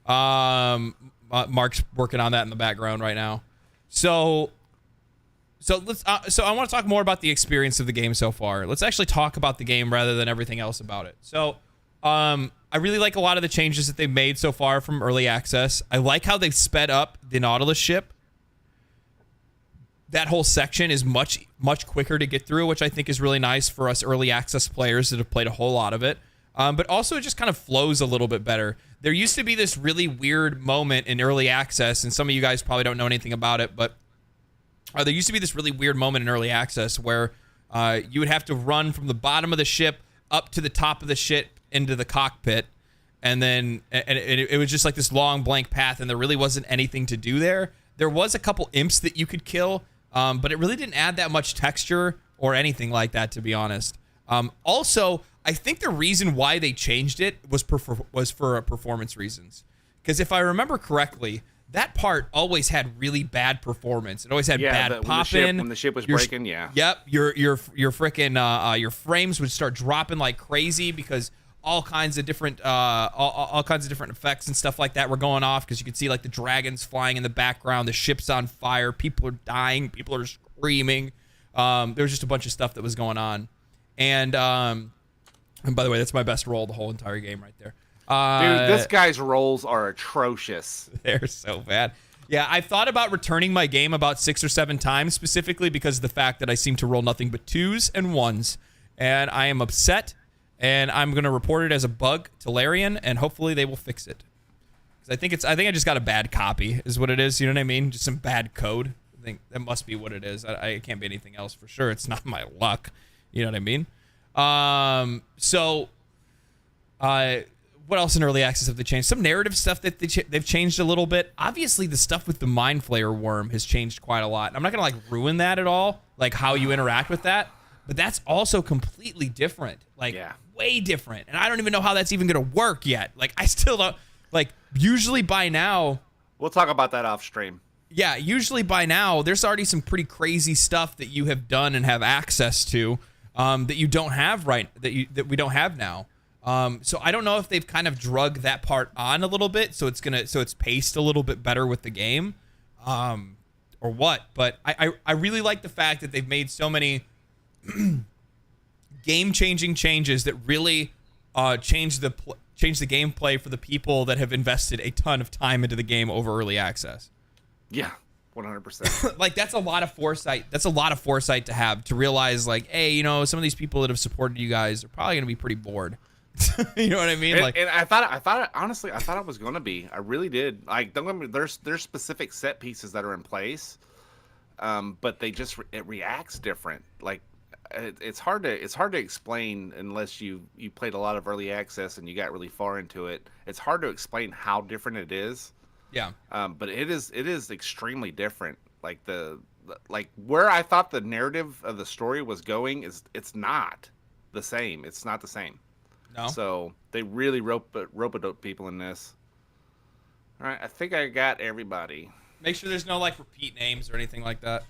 Mark's working on that in the background right now. So let's. So I want to talk more about the experience of the game so far. Let's actually talk about the game rather than everything else about it. So, I really like a lot of the changes that they've made so far from early access. I like how they've sped up the Nautilus ship. that whole section is much quicker to get through, which I think is really nice for us early access players that have played a whole lot of it. But also it just kind of flows a little bit better. There used to be this really weird moment in early access, and some of you guys probably don't know anything about it, but there used to be this really weird moment in early access where you would have to run from the bottom of the ship up to the top of the ship into the cockpit, and then it was just like this long blank path, and there really wasn't anything to do there. There was a couple imps that you could kill, but it really didn't add that much texture or anything like that, to be honest. Also, I think the reason why they changed it was for performance reasons. Because if I remember correctly, that part always had really bad performance. It always had bad pop-in. When the ship was breaking, yeah. Yep, your freaking your frames would start dropping like crazy because all kinds of different effects and stuff like that were going off, because you could see like the dragons flying in the background, the ship's on fire, people are dying, people are screaming. There was just a bunch of stuff that was going on. And by the way, that's my best roll the whole entire game right there. Dude, this guy's rolls are atrocious. They're so bad. Yeah, I've thought about returning my game about 6 or 7 times, specifically because of the fact that I seem to roll nothing but 2s and 1s. And I am upset, and I'm going to report it as a bug to Larian, and hopefully they will fix it. 'Cause I think I just got a bad copy, is what it is. You know what I mean? Just some bad code. I think that must be what it is. It can't be anything else for sure. It's not my luck. You know what I mean? What else in early access have they changed? Some narrative stuff that they've changed a little bit. Obviously, the stuff with the Mind Flayer worm has changed quite a lot. I'm not going to like ruin that at all, like how you interact with that. But that's also completely different, like way different. And I don't even know how that's even going to work yet. Like I still don't, like usually by now. We'll talk about that off stream. Yeah, usually by now, there's already some pretty crazy stuff that you have done and have access to that you don't have that we don't have now. So I don't know if they've kind of drug that part on a little bit, so it's paced a little bit better with the game, or what. But I really like the fact that they've made so many game-changing changes that really change the gameplay for the people that have invested a ton of time into the game over early access. Yeah, 100%. Like that's a lot of foresight. That's a lot of foresight to have, to realize like, hey, you know, some of these people that have supported you guys are probably gonna be pretty bored. You know what I mean? And I thought honestly, I thought it was gonna be. I really did. Like, don't get me. There's specific set pieces that are in place, but it reacts different. Like, it's hard to explain unless you played a lot of early access and you got really far into it. It's hard to explain how different it is. Yeah. But it is extremely different. Like like where I thought the narrative of the story was going it's not the same. It's not the same. No. So they really rope-a-dope people in this. All right, I think I got everybody. Make sure there's no like repeat names or anything like that.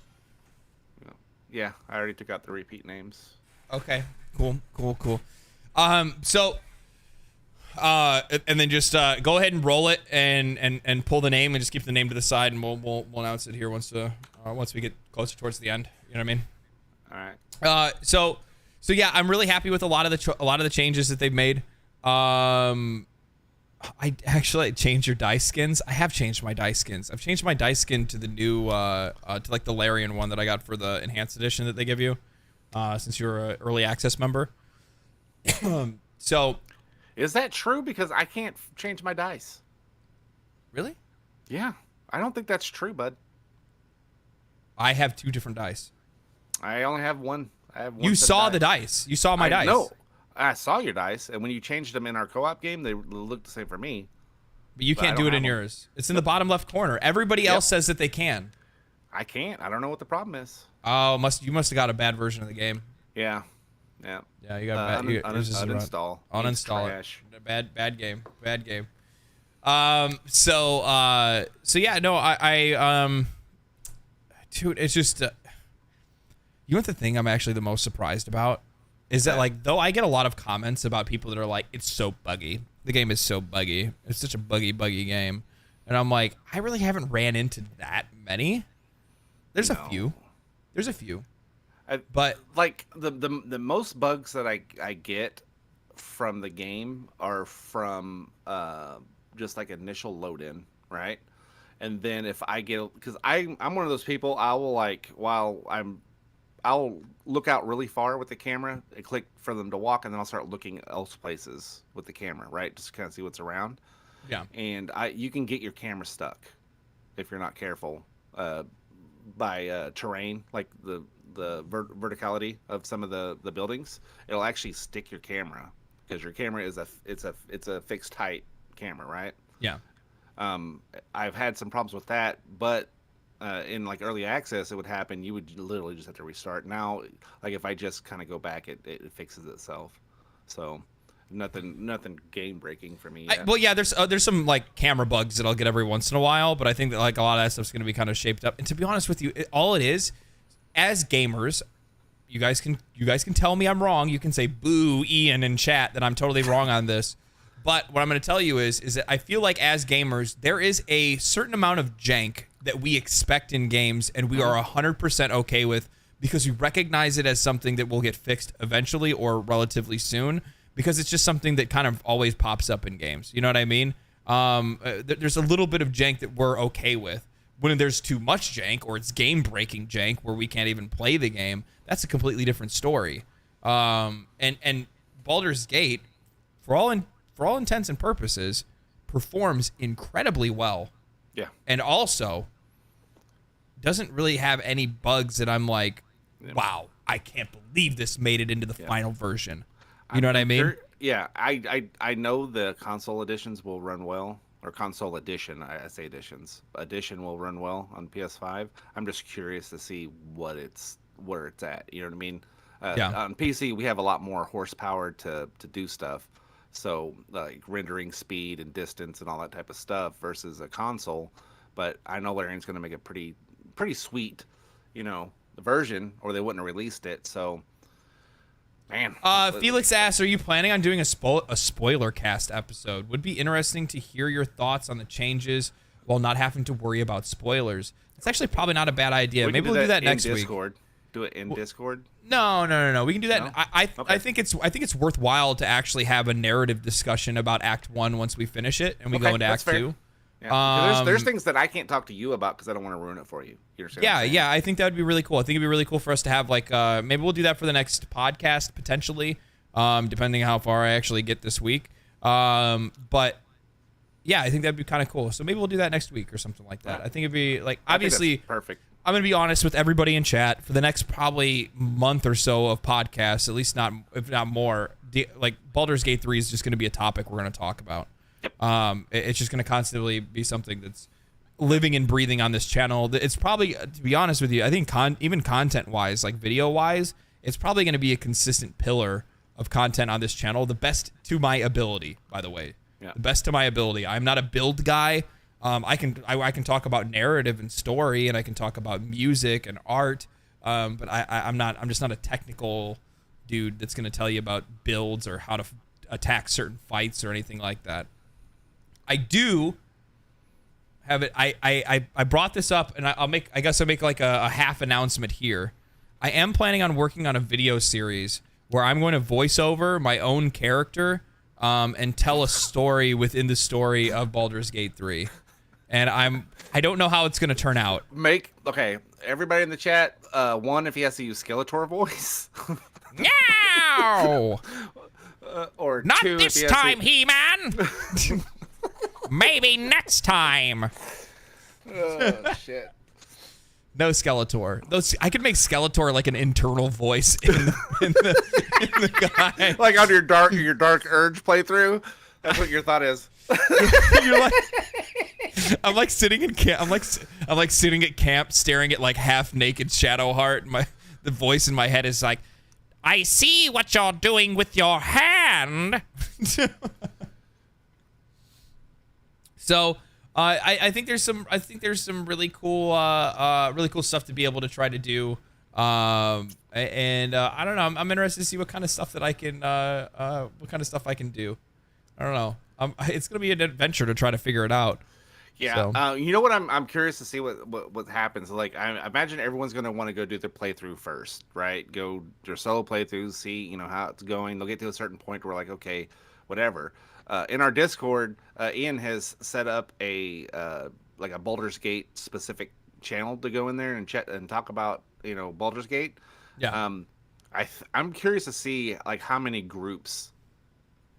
Yeah, I already took out the repeat names. Okay. Cool. So and then just go ahead and roll it and pull the name and just keep the name to the side, and we'll announce it here once we get closer towards the end. You know what I mean? All right. So yeah, I'm really happy with a lot of the changes that they've made. I actually changed your dice skins. I have changed my dice skins. I've changed my dice skin to the new to like the Larian one that I got for the enhanced edition that they give you since you're an early access member. So is that true? Because I can't change my dice. Really? Yeah, I don't think that's true, bud. I have 2 different dice. I only have one. I have one. You saw the dice. You saw my dice. No, I saw your dice, and when you changed them in our co-op game, they looked the same for me. But you can't do it in yours. It's in the bottom left corner. Everybody else says that they can. I can't. I don't know what the problem is. Oh, you must have got a bad version of the game. Yeah, you got uninstall. Uninstall it. Bad game. So yeah, no, I dude, it's just you know what the thing I'm actually the most surprised about is that like, though I get a lot of comments about people that are like, it's so buggy. The game is so buggy. It's such a buggy game. And I'm like, I really haven't ran into that many. There's a few. But like the most bugs that I get from the game are from just like initial load in, right? And then if I get, because I'm one of those people, I will like I'll look out really far with the camera and click for them to walk, and then I'll start looking else places with the camera, right, just to kind of see what's around. Yeah. And you can get your camera stuck if you're not careful by terrain, like the verticality of some of the buildings. It'll actually stick your camera because your camera is a fixed height camera, right? Yeah. I've had some problems with that, but in like early access, it would happen. You would literally just have to restart. Now, like if I just kind of go back, it fixes itself. So nothing game breaking for me yet. Well, yeah, there's some like camera bugs that I'll get every once in a while, but I think that like a lot of that stuff's going to be kind of shaped up. And to be honest with you, all it is, as gamers, you guys can tell me I'm wrong. You can say boo Ian in chat that I'm totally wrong on this. But what I'm going to tell you is that I feel like as gamers, there is a certain amount of jank that we expect in games, and we are 100% okay with because we recognize it as something that will get fixed eventually or relatively soon, because it's just something that kind of always pops up in games. You know what I mean? There's a little bit of jank that we're okay with. When there's too much jank or it's game-breaking jank where we can't even play the game, that's a completely different story. And Baldur's Gate, for all intents and purposes, performs incredibly well. Yeah. And also doesn't really have any bugs that I'm like, wow, I can't believe this made it into the final version. You know what I mean? Yeah, I know the console editions will run well, or console edition, I say editions. Edition will run well on PS5. I'm just curious to see where it's at. You know what I mean? On PC, we have a lot more horsepower to do stuff. So like rendering speed and distance and all that type of stuff versus a console. But I know Larian's going to make a pretty sweet, version, or they wouldn't have released it. So, man. Felix asks, are you planning on doing a spoiler cast episode? Would be interesting to hear your thoughts on the changes while not having to worry about spoilers. It's actually probably not a bad idea. Maybe we'll do that next week. Do it in Discord. No. We can do that. No? I think it's worthwhile to actually have a narrative discussion about Act 1 once we finish it and we go into Act 2. Yeah. There's things that I can't talk to you about because I don't want to ruin it for you. You understand? Yeah. I think that would be really cool. I think it'd be really cool for us to have like maybe we'll do that for the next podcast potentially, depending on how far I actually get this week. But yeah, I think that'd be kind of cool. So maybe we'll do that next week or something like that. I think it'd be like obviously perfect. I'm going to be honest with everybody in chat for the next probably month or so of podcasts, at least if not more. Like Baldur's Gate 3 is just going to be a topic we're going to talk about. Yep. It's just going to constantly be something that's living and breathing on this channel. It's probably, to be honest with you, I think even content-wise, like video-wise, it's probably going to be a consistent pillar of content on this channel. The best to my ability, by the way. Yeah. The best to my ability. I'm not a build guy. I can talk about narrative and story, and I can talk about music and art, but I'm just not a technical dude that's going to tell you about builds or how to attack certain fights or anything like that. I do have it. I brought this up, and I'll make like a half announcement here. I am planning on working on a video series where I'm going to voice over my own character and tell a story within the story of Baldur's Gate 3. And I don't know how it's going to turn out. Everybody in the chat, one, if he has to use Skeletor voice. Meow! Or not two, this time, He-Man! Maybe next time! Oh, shit. No Skeletor. I could make Skeletor like an internal voice in the guy. Like on your Dark Urge playthrough? That's what your thought is. You're like... I'm like sitting in camp. I'm like sitting at camp, staring at like half naked Shadowheart. The voice in my head is like, "I see what you're doing with your hand." So, I think there's some really cool stuff to be able to try to do. I don't know. I'm interested to see what kind of stuff that I can do. I don't know. It's gonna be an adventure to try to figure it out. Yeah, so. You know what? I'm curious to see what happens. Like, I imagine everyone's gonna want to go do their playthrough first, right? Go their solo playthroughs, see how it's going. They'll get to a certain point where like, okay, whatever. In our Discord, Ian has set up a like a Baldur's Gate specific channel to go in there and chat and talk about Baldur's Gate. Yeah. I'm curious to see like how many groups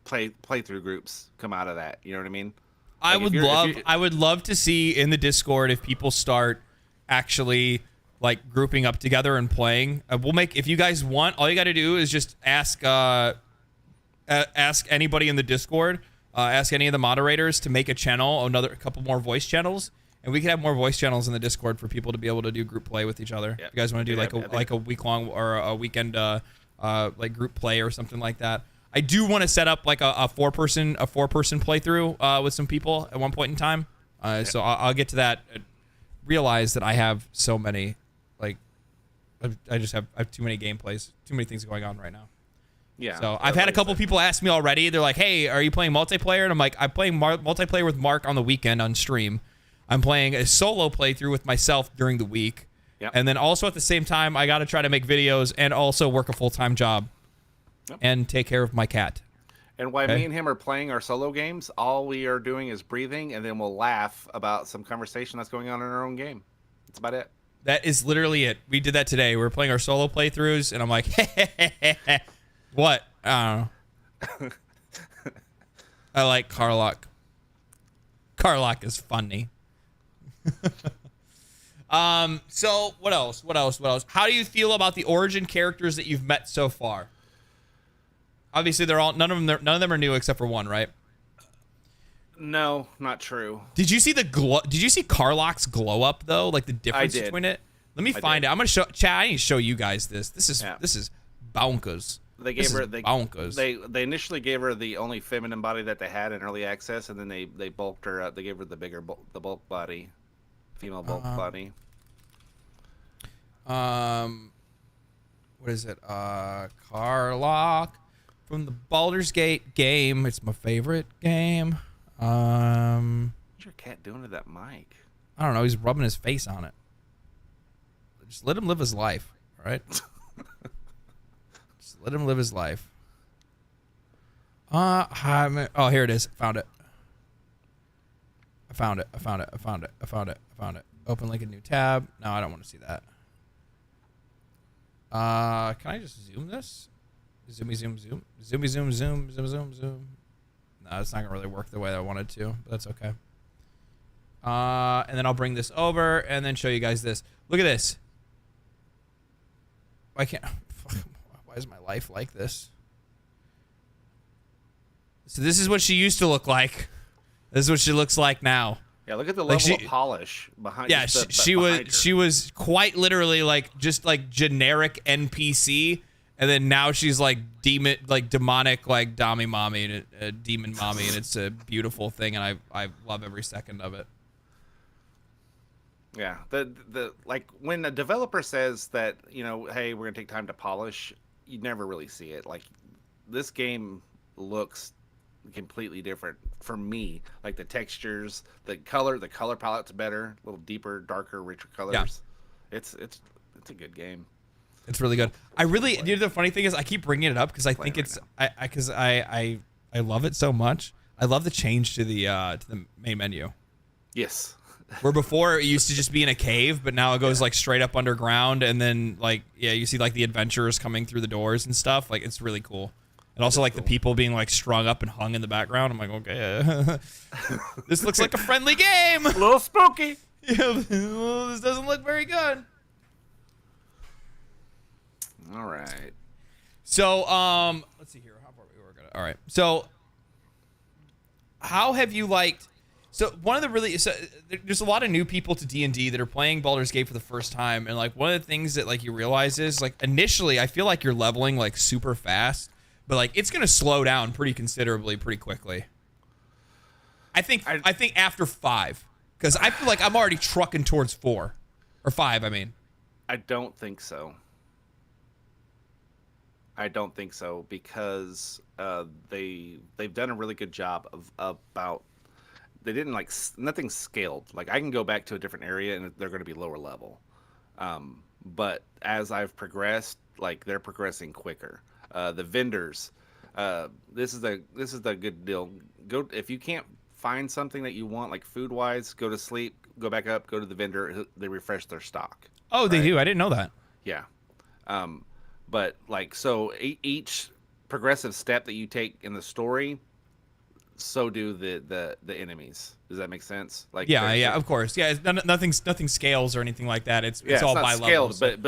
playthrough groups come out of that. You know what I mean? I Like, would love to see in the Discord if people start actually like grouping up together and playing. If you guys want, all you got to do is just ask anybody in the Discord, ask any of the moderators to make a channel, a couple more voice channels, and we can have more voice channels in the Discord for people to be able to do group play with each other. Yeah. If you guys want to do like a week long or a weekend like group play or something like that. I do want to set up like a four person playthrough with some people at one point in time. So I'll get to that. Realize that I have so many, like, I have too many gameplays, too many things going on right now. Yeah. So I've had a couple people ask me already. They're like, "Hey, are you playing multiplayer?" And I'm like, "I'm playing multiplayer with Mark on the weekend on stream. I'm playing a solo playthrough with myself during the week, and then also at the same time, I got to try to make videos and also work a full-time job and take care of my cat." And while me and him are playing our solo games, all we are doing is breathing, and then we'll laugh about some conversation that's going on in our own game. That's about it. That is literally it. We did that today. We were playing our solo playthroughs, and I'm like, what? I don't know. I like Karlach. Karlach is funny. So what else? How do you feel about the origin characters that you've met so far? Obviously, none of them are new except for one, right? No, not true. Did you see the glow? Did you see Karlach's glow up though? Like the difference between it. Let me find it. I'm gonna show chat. I need to show you guys this. This is bonkers. They gave her bonkers. They initially gave her the only feminine body that they had in early access, and then they bulked her up. They gave her the bigger the bulk body, female bulk body. What is it? Karlach from the Baldur's Gate game. It's my favorite game. What's your cat doing to that mic? I don't know. He's rubbing his face on it. Just let him live his life, all right? Just let him live his life. Oh, here it is. Found it. I found it. Open like a new tab. No, I don't want to see that. Can I just zoom this? Zoomy zoom. No, it's not gonna really work the way that I wanted to, but that's okay. And then I'll bring this over and then show you guys this. Look at this. Why is my life like this? So this is what she used to look like. This is what she looks like now. Yeah, look at the level of polish behind. Yeah, she was quite literally like just like generic NPC, and then now she's like demonic, like demon mommy, and it's a beautiful thing, and I love every second of it. Yeah, the like when a developer says that, hey, we're gonna take time to polish, you never really see it. Like this game looks completely different for me. Like the textures, the color palette's better, a little deeper, darker, richer colors. Yeah. It's a good game. It's really good. The funny thing is I keep bringing it up because I think I love it so much. I love the change to the main menu. Yes. Where before it used to just be in a cave, but now it goes like straight up underground, and then you see like the adventurers coming through the doors and stuff. Like it's really cool. And also like the people being like strung up and hung in the background. I'm like, okay, this looks like a friendly game. A little spooky. Yeah, this doesn't look very good. All right. So let's see here. How far we were gonna. All right. So how have you liked? So one of the there's a lot of new people to D&D that are playing Baldur's Gate for the first time, and like one of the things that like you realize is like initially I feel like you're leveling like super fast, but like it's gonna slow down pretty considerably pretty quickly. I think after 5, because I feel like I'm already trucking towards 4 or 5. I mean, I don't think so. Because they've done a really good job about. They didn't nothing scaled. Like I can go back to a different area and they're going to be lower level. But as I've progressed, like they're progressing quicker. The vendors, this is the good deal. Go if you can't find something that you want, like food wise, go to sleep. go back up, go to the vendor, they refresh their stock. Oh, they do. I didn't know that. Yeah. But like, so each progressive step that you take in the story, so do the enemies. Does that make sense? Like, yeah, of course. Yeah, nothing nothing scales or anything like that. It's all not by scaled, levels.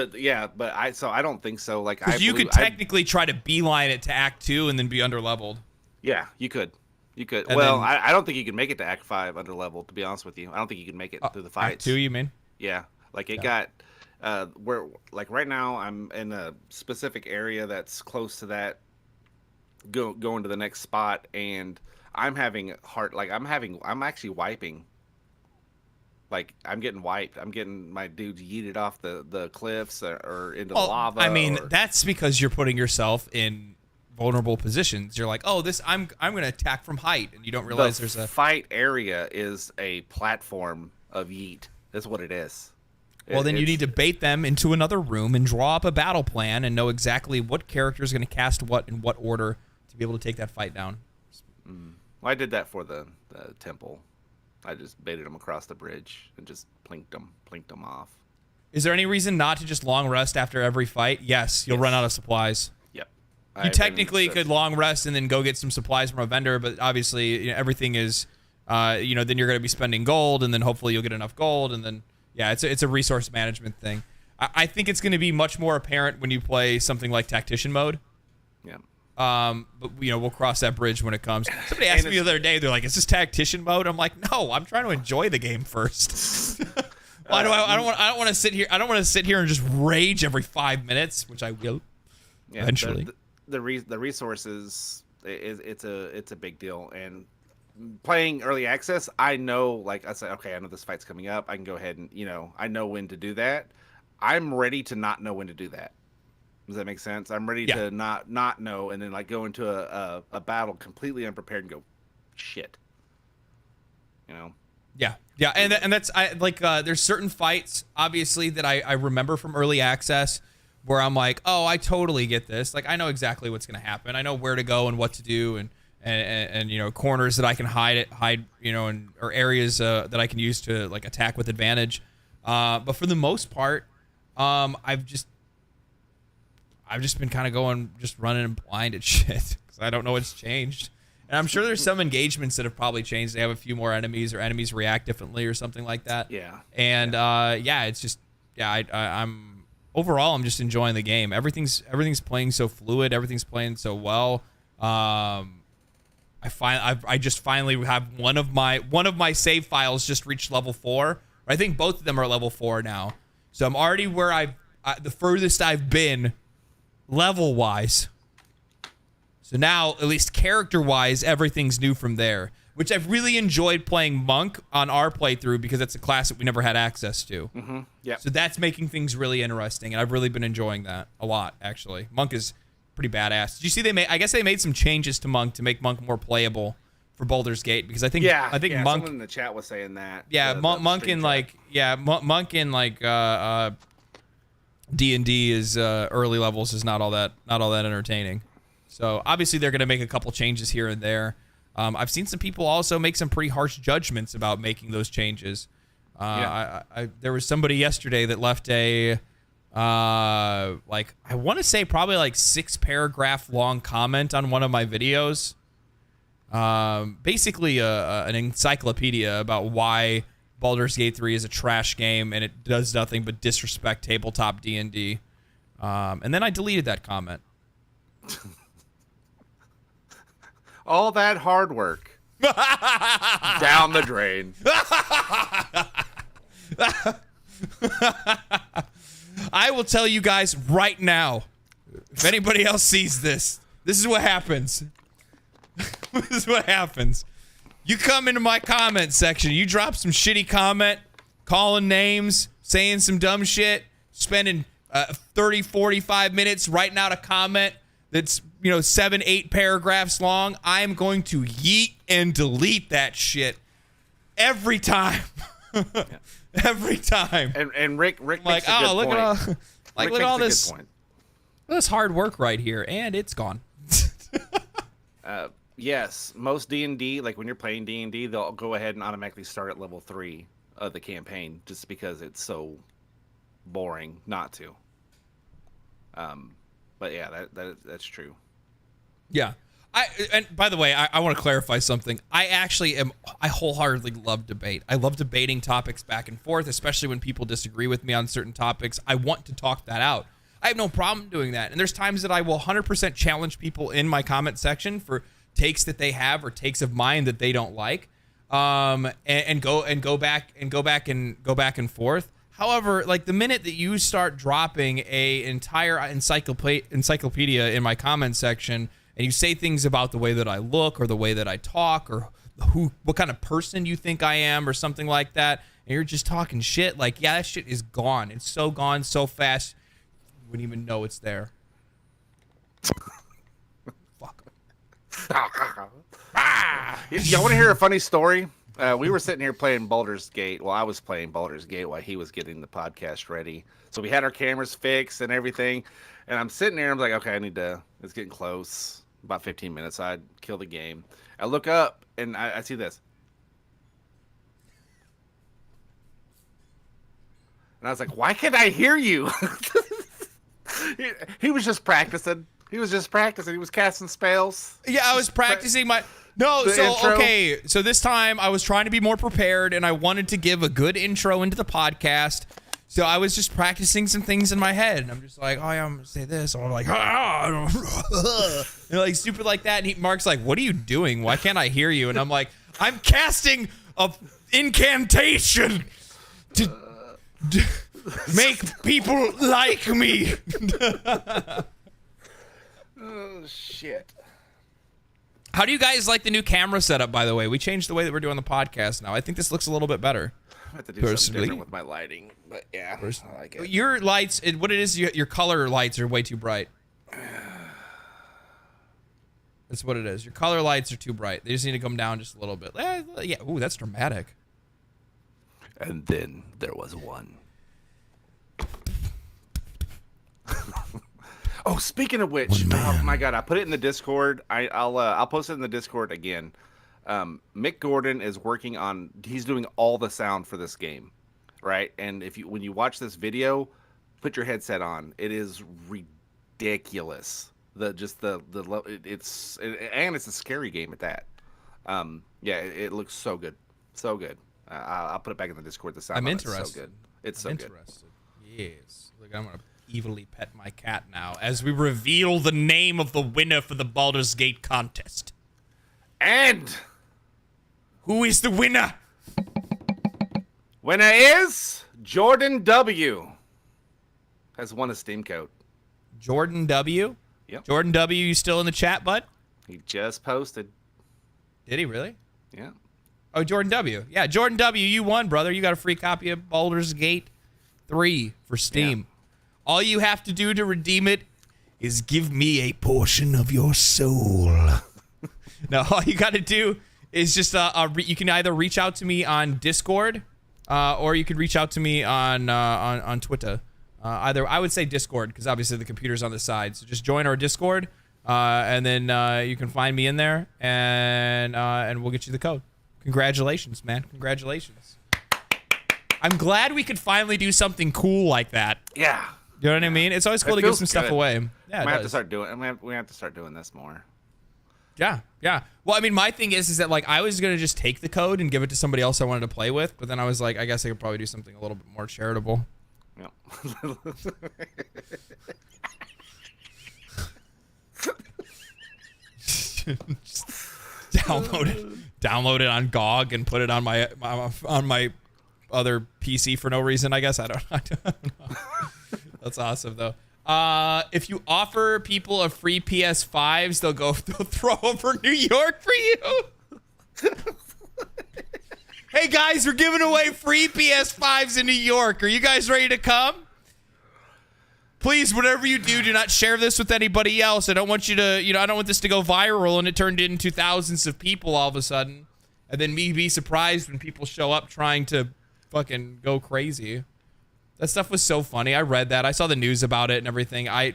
but I don't think so. Like, you could technically try to beeline it to Act 2 and then be underleveled. Yeah, you could. And well, then, I don't think you can make it to Act 5 underleveled, to be honest with you. I don't think you can make it through the fights. Act 2, you mean? Yeah, like it got where, like, right now I'm in a specific area that's close to that, going to the next spot, and I'm having I'm actually wiping. Like, I'm getting wiped. I'm getting my dudes yeeted off the cliffs or into the lava. I mean, that's because you're putting yourself in vulnerable positions. You're like, oh, I'm going to attack from height, and you don't realize there's a fight area is a platform of yeet. That's what it is. Well, then you need to bait them into another room and draw up a battle plan and know exactly what character is going to cast what in what order to be able to take that fight down. Well, I did that for the temple. I just baited them across the bridge and just plinked them off. Is there any reason not to just long rest after every fight? Yes, you'll run out of supplies. Yep. You technically could long rest and then go get some supplies from a vendor, but obviously everything is, then you're going to be spending gold, and then hopefully you'll get enough gold, and then it's a resource management thing. I think it's going to be much more apparent when you play something like Tactician mode. Yeah. But we'll cross that bridge when it comes. Somebody asked me the other day, they're like, "Is this Tactician mode?" I'm like, "No, I'm trying to enjoy the game first." Why do I don't want to sit here. I don't want to sit here and just rage every 5 minutes, which I will eventually. The resources, it's a big deal, and playing early access, I know, like I said, okay, I know this fight's coming up. I can go ahead and I know when to do that. I'm ready to not know when to do that. Does that make sense? I'm ready to not know, and then like go into a battle completely unprepared and go, shit. Yeah, and that's there's certain fights obviously that I remember from early access where I'm like, oh, I totally get this. Like, I know exactly what's gonna happen. I know where to go and what to do, and corners that I can hide or areas that I can use to like attack with advantage. But for the most part, I've just been kind of just running blind at shit because I don't know what's changed. And I'm sure there's some engagements that have probably changed. They have a few more enemies, or enemies react differently, or something like that. Yeah. And it's just I'm overall I'm just enjoying the game. Everything's playing so fluid. Everything's playing so well. I just finally have one of my save files just reached level 4. I think both of them are level 4 now. So I'm already where the furthest I've been level wise. So now, at least character-wise, everything's new from there, which I've really enjoyed playing Monk on our playthrough because it's a class that we never had access to. Mm-hmm. Yeah. So that's making things really interesting, and I've really been enjoying that a lot, actually. Monk is pretty badass. Did you see I guess they made some changes to Monk to make Monk more playable for Baldur's Gate, because I think Monk. Someone in the chat was saying that. Yeah, Monk in D&D is early levels is not all that entertaining. So obviously they're going to make a couple changes here and there. I've seen some people also make some pretty harsh judgments about making those changes. There was somebody yesterday that left a I want to say probably like 6-paragraph long comment on one of my videos. Basically an encyclopedia about why Baldur's Gate 3 is a trash game and it does nothing but disrespect tabletop D&D. And then I deleted that comment. All that hard work down the drain. I will tell you guys right now, if anybody else sees this, this is what happens. This is what happens. You come into my comment section, you drop some shitty comment, calling names, saying some dumb shit, spending 30, 45 minutes writing out a comment that's 7-8 paragraphs long. I am going to yeet and delete that shit every time. Every time. And Rick makes like, a good look point. Look at all this hard work right here, and it's gone. Yes, most D&D, like when you're playing D&D, they'll go ahead and automatically start at level 3. of the campaign just because it's so boring not to. But yeah, that's true. Yeah. And by the way, I want to clarify something. I wholeheartedly love debate. I love debating topics back and forth, especially when people disagree with me on certain topics. I want to talk that out. I have no problem doing that. And there's times that I will 100% challenge people in my comment section for takes that they have or takes of mine that they don't like, and go back and forth. However, like the minute that you start dropping a entire encyclopedia in my comment section, and you say things about the way that I look or the way that I talk or what kind of person you think I am or something like that, and you're just talking shit, like, yeah, that shit is gone. It's so gone so fast, you wouldn't even know it's there. Fuck. Y'all want to hear a funny story? We were sitting here playing Baldur's Gate. Well, I was playing Baldur's Gate while he was getting the podcast ready. So we had our cameras fixed and everything. And I'm sitting there. I'm like, okay, it's getting close. About 15 minutes, I'd kill the game. I look up and I see this. And I was like, why can't I hear you? He was just practicing. He was casting spells. Yeah, I was practicing my... No, so, intro. okay, so this time I was trying to be more prepared, and I wanted to give a good intro into the podcast, so I was just practicing some things in my head, and I'm just like, oh, yeah, I'm going to say this, or I'm like, like, stupid like that, and Mark's like, what are you doing? Why can't I hear you? And I'm like, I'm casting a incantation to make people like me. Oh, shit. How do you guys like the new camera setup, by the way? We changed the way that we're doing the podcast now. I think this looks a little bit better. I have to do something different with my lighting, but yeah, I like it. Your lights, what it is, your color lights are way too bright. That's what it is. Your color lights are too bright. They just need to come down just a little bit. Yeah, ooh, that's dramatic. And then there was one. Oh, speaking of which, oh my God, I put it in the Discord. I'll post it in the Discord again. Mick Gordon is working on. He's doing all the sound for this game, right? And when you watch this video, put your headset on. It is ridiculous. It's a scary game at that. Yeah, it looks so good, so good. I'll put it back in the Discord. The sound. I'm interested. It's so good. It's so good. Yes. Look, I'm gonna evilly pet my cat now as we reveal the name of the winner for the Baldur's Gate contest. And who is the winner? Winner is Jordan W. Has won a Steam code. Jordan W? Yep. Jordan W, you still in the chat, bud? He just posted. Did he really? Yeah. Oh, Jordan W. Yeah, Jordan W, you won, brother. You got a free copy of Baldur's Gate 3 for Steam. Yeah. All you have to do to redeem it is give me a portion of your soul. No, all you got to do is just you can either reach out to me on Discord, or you could reach out to me on Twitter. Either I would say Discord because obviously the computer's on the side. So just join our Discord, and then you can find me in there, and we'll get you the code. Congratulations, man! Congratulations. I'm glad we could finally do something cool like that. Yeah. You know what I mean? It's always cool to give some stuff away. Yeah, we have to start doing. We have to start doing this more. Yeah, yeah. Well, I mean, my thing is that like I was gonna just take the code and give it to somebody else I wanted to play with, but then I was like, I guess I could probably do something a little bit more charitable. Yeah. download it on GOG and put it on my other PC for no reason. I guess I don't know. That's awesome though. If you offer people a free PS5s, they'll throw over New York for you. Hey guys, we're giving away free PS5s in New York. Are you guys ready to come? Please, whatever you do not share this with anybody else. I don't want you to, I don't want this to go viral and it turned into thousands of people all of a sudden. And then me be surprised when people show up trying to fucking go crazy. That stuff was so funny. I read that. I saw the news about it and everything. The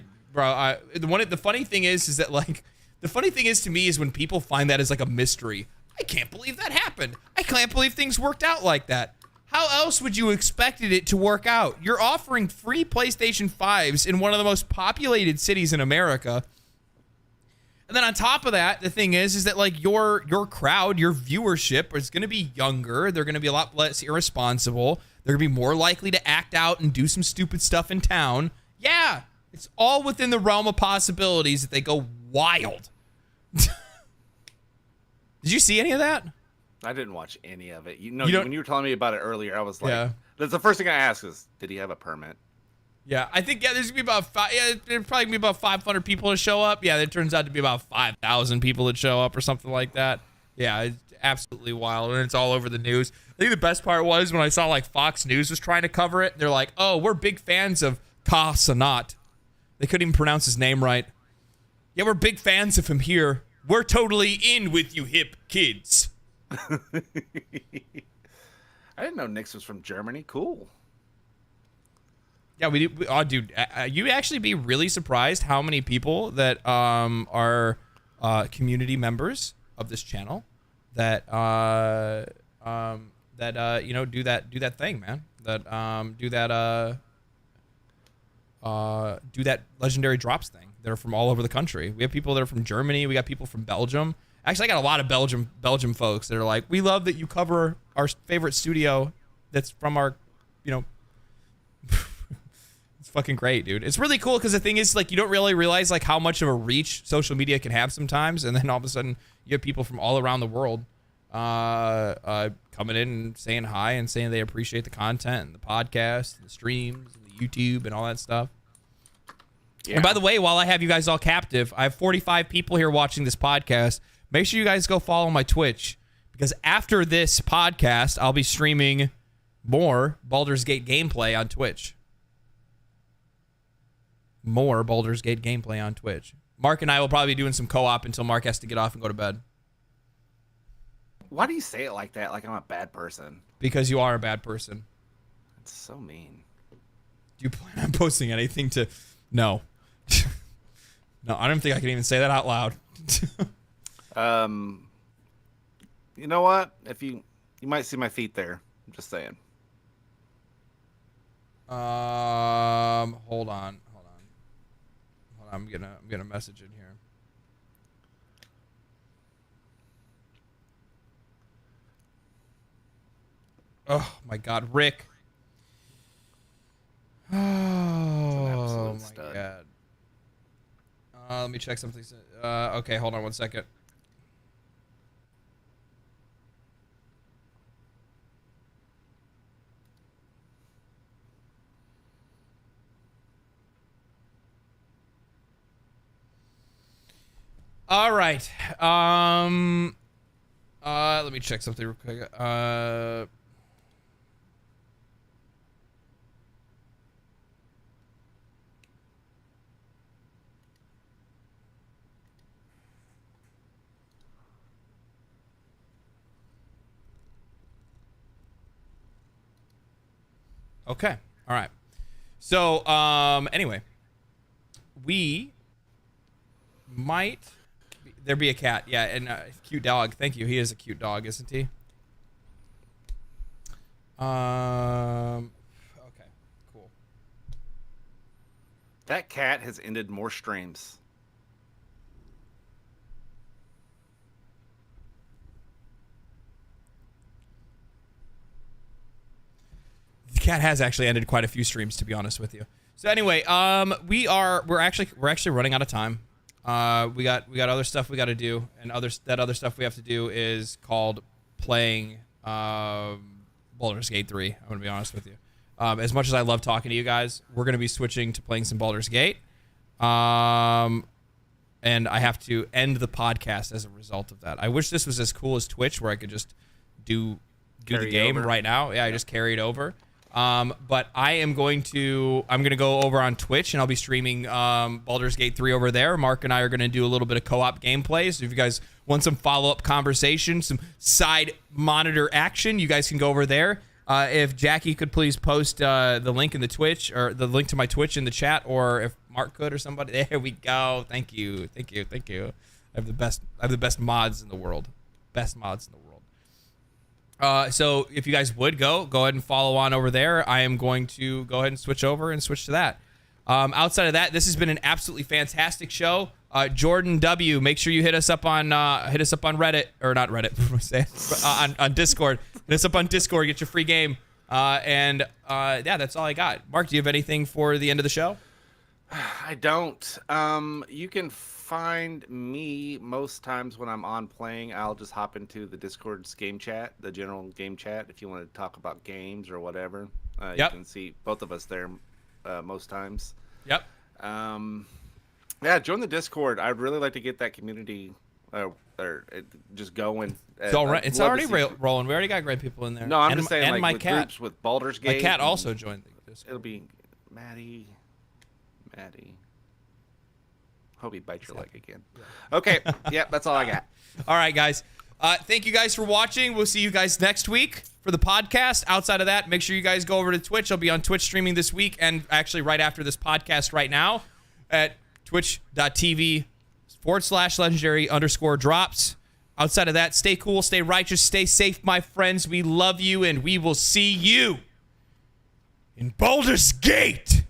funny thing is that like, the funny thing is to me is when people find that as like a mystery. I can't believe that happened. I can't believe things worked out like that. How else would you expected it to work out? You're offering free PlayStation 5s in one of the most populated cities in America. And then on top of that, the thing is that like your crowd, your viewership is going to be younger. They're going to be a lot less irresponsible. They're going to be more likely to act out and do some stupid stuff in town. Yeah, it's all within the realm of possibilities that they go wild. Did you see any of that? I didn't watch any of it. When you were telling me about it earlier, I was like, Yeah. That's the first thing I asked is, did he have a permit? Yeah, I think, there's gonna be about there's probably gonna be about 500 people to show up. Yeah, it turns out to be about 5,000 people that show up or something like that. Yeah, it's absolutely wild, and it's all over the news. I think the best part was when I saw like Fox News was trying to cover it. They're like, oh, we're big fans of Ka Sanat. They couldn't even pronounce his name right. Yeah, we're big fans of him here. We're totally in with you hip kids. I didn't know Nix was from Germany. Cool. Yeah, we do. Oh, dude, you'd actually be really surprised how many people that are community members of this channel that do that thing, man. That do that legendary drops thing. That are from all over the country. We have people that are from Germany. We got people from Belgium. Actually, I got a lot of Belgium folks that are like, we love that you cover our favorite studio that's from our, it's fucking great, dude. It's really cool because the thing is, like, you don't really realize, like, how much of a reach social media can have sometimes, and then all of a sudden you have people from all around the world coming in and saying hi and saying they appreciate the content and the podcast and the streams and the YouTube and all that stuff. Yeah. And by the way, while I have you guys all captive, I have 45 people here watching this podcast. Make sure you guys go follow my Twitch, because after this podcast, I'll be streaming more Baldur's Gate gameplay on Twitch. More Baldur's Gate gameplay on Twitch. Mark and I will probably be doing some co-op until Mark has to get off and go to bed. Why do you say it like that? Like I'm a bad person? Because you are a bad person. That's so mean. Do you plan on posting anything to... No. No, I don't think I can even say that out loud. You know what? If you might see my feet there. I'm just saying. Hold on. I'm gonna message in here. Oh my God, Rick. Oh my God. Let me check something. Okay, hold on one second. All right. Let me check something real quick. Okay. All right. So, anyway, we might there be a cat. Yeah, and cute dog. Thank you. He is a cute dog, isn't he? Okay. Cool. That cat has ended more streams. The cat has actually ended quite a few streams, to be honest with you. So anyway, we're actually running out of time. We got other stuff we got to do, and other stuff we have to do is called playing Baldur's Gate 3. I'm gonna be honest with you. As much as I love talking to you guys, we're gonna be switching to playing some Baldur's Gate. And I have to end the podcast as a result of that. I wish this was as cool as Twitch, where I could just do the game right now. Yeah, I just carry it over. But I'm going to go over on Twitch, and I'll be streaming Baldur's Gate 3 over there. Mark and I are going to do a little bit of co-op gameplay. So if you guys want some follow-up conversation, some side monitor action, you guys can go over there. If Jackie could please post the link in the Twitch, or the link to my Twitch in the chat, or if Mark could or somebody. There we go. Thank you. I have the best mods in the world. Best mods in the world. So if you guys would go ahead and follow on over there. I am going to go ahead and switch over and switch to that. Outside of that, this has been an absolutely fantastic show. Jordan W, make sure you hit us up on Reddit, or not Reddit, on Discord. Hit us up on Discord, get your free game. Yeah, that's all I got. Mark, do you have anything for the end of the show? I don't. You can find me most times when I'm on playing. I'll just hop into the Discord's game chat, the general game chat, if you want to talk about games or whatever. You can see both of us there most times. Yep. Yeah, join the Discord. I'd really like to get that community just going. It's already rolling. We already got great people in there. No, I'm just saying, and like, my with cat. groups with Baldur's Gate. My cat also joined the Discord. It'll be Maddie. Hope he bites your leg again. Yeah. Okay. Yeah, that's all I got. All right, guys. Thank you guys for watching. We'll see you guys next week for the podcast. Outside of that, make sure you guys go over to Twitch. I'll be on Twitch streaming this week and actually right after this podcast right now at twitch.tv/legendary_drops. Outside of that, stay cool, stay righteous, stay safe, my friends. We love you, and we will see you in Baldur's Gate.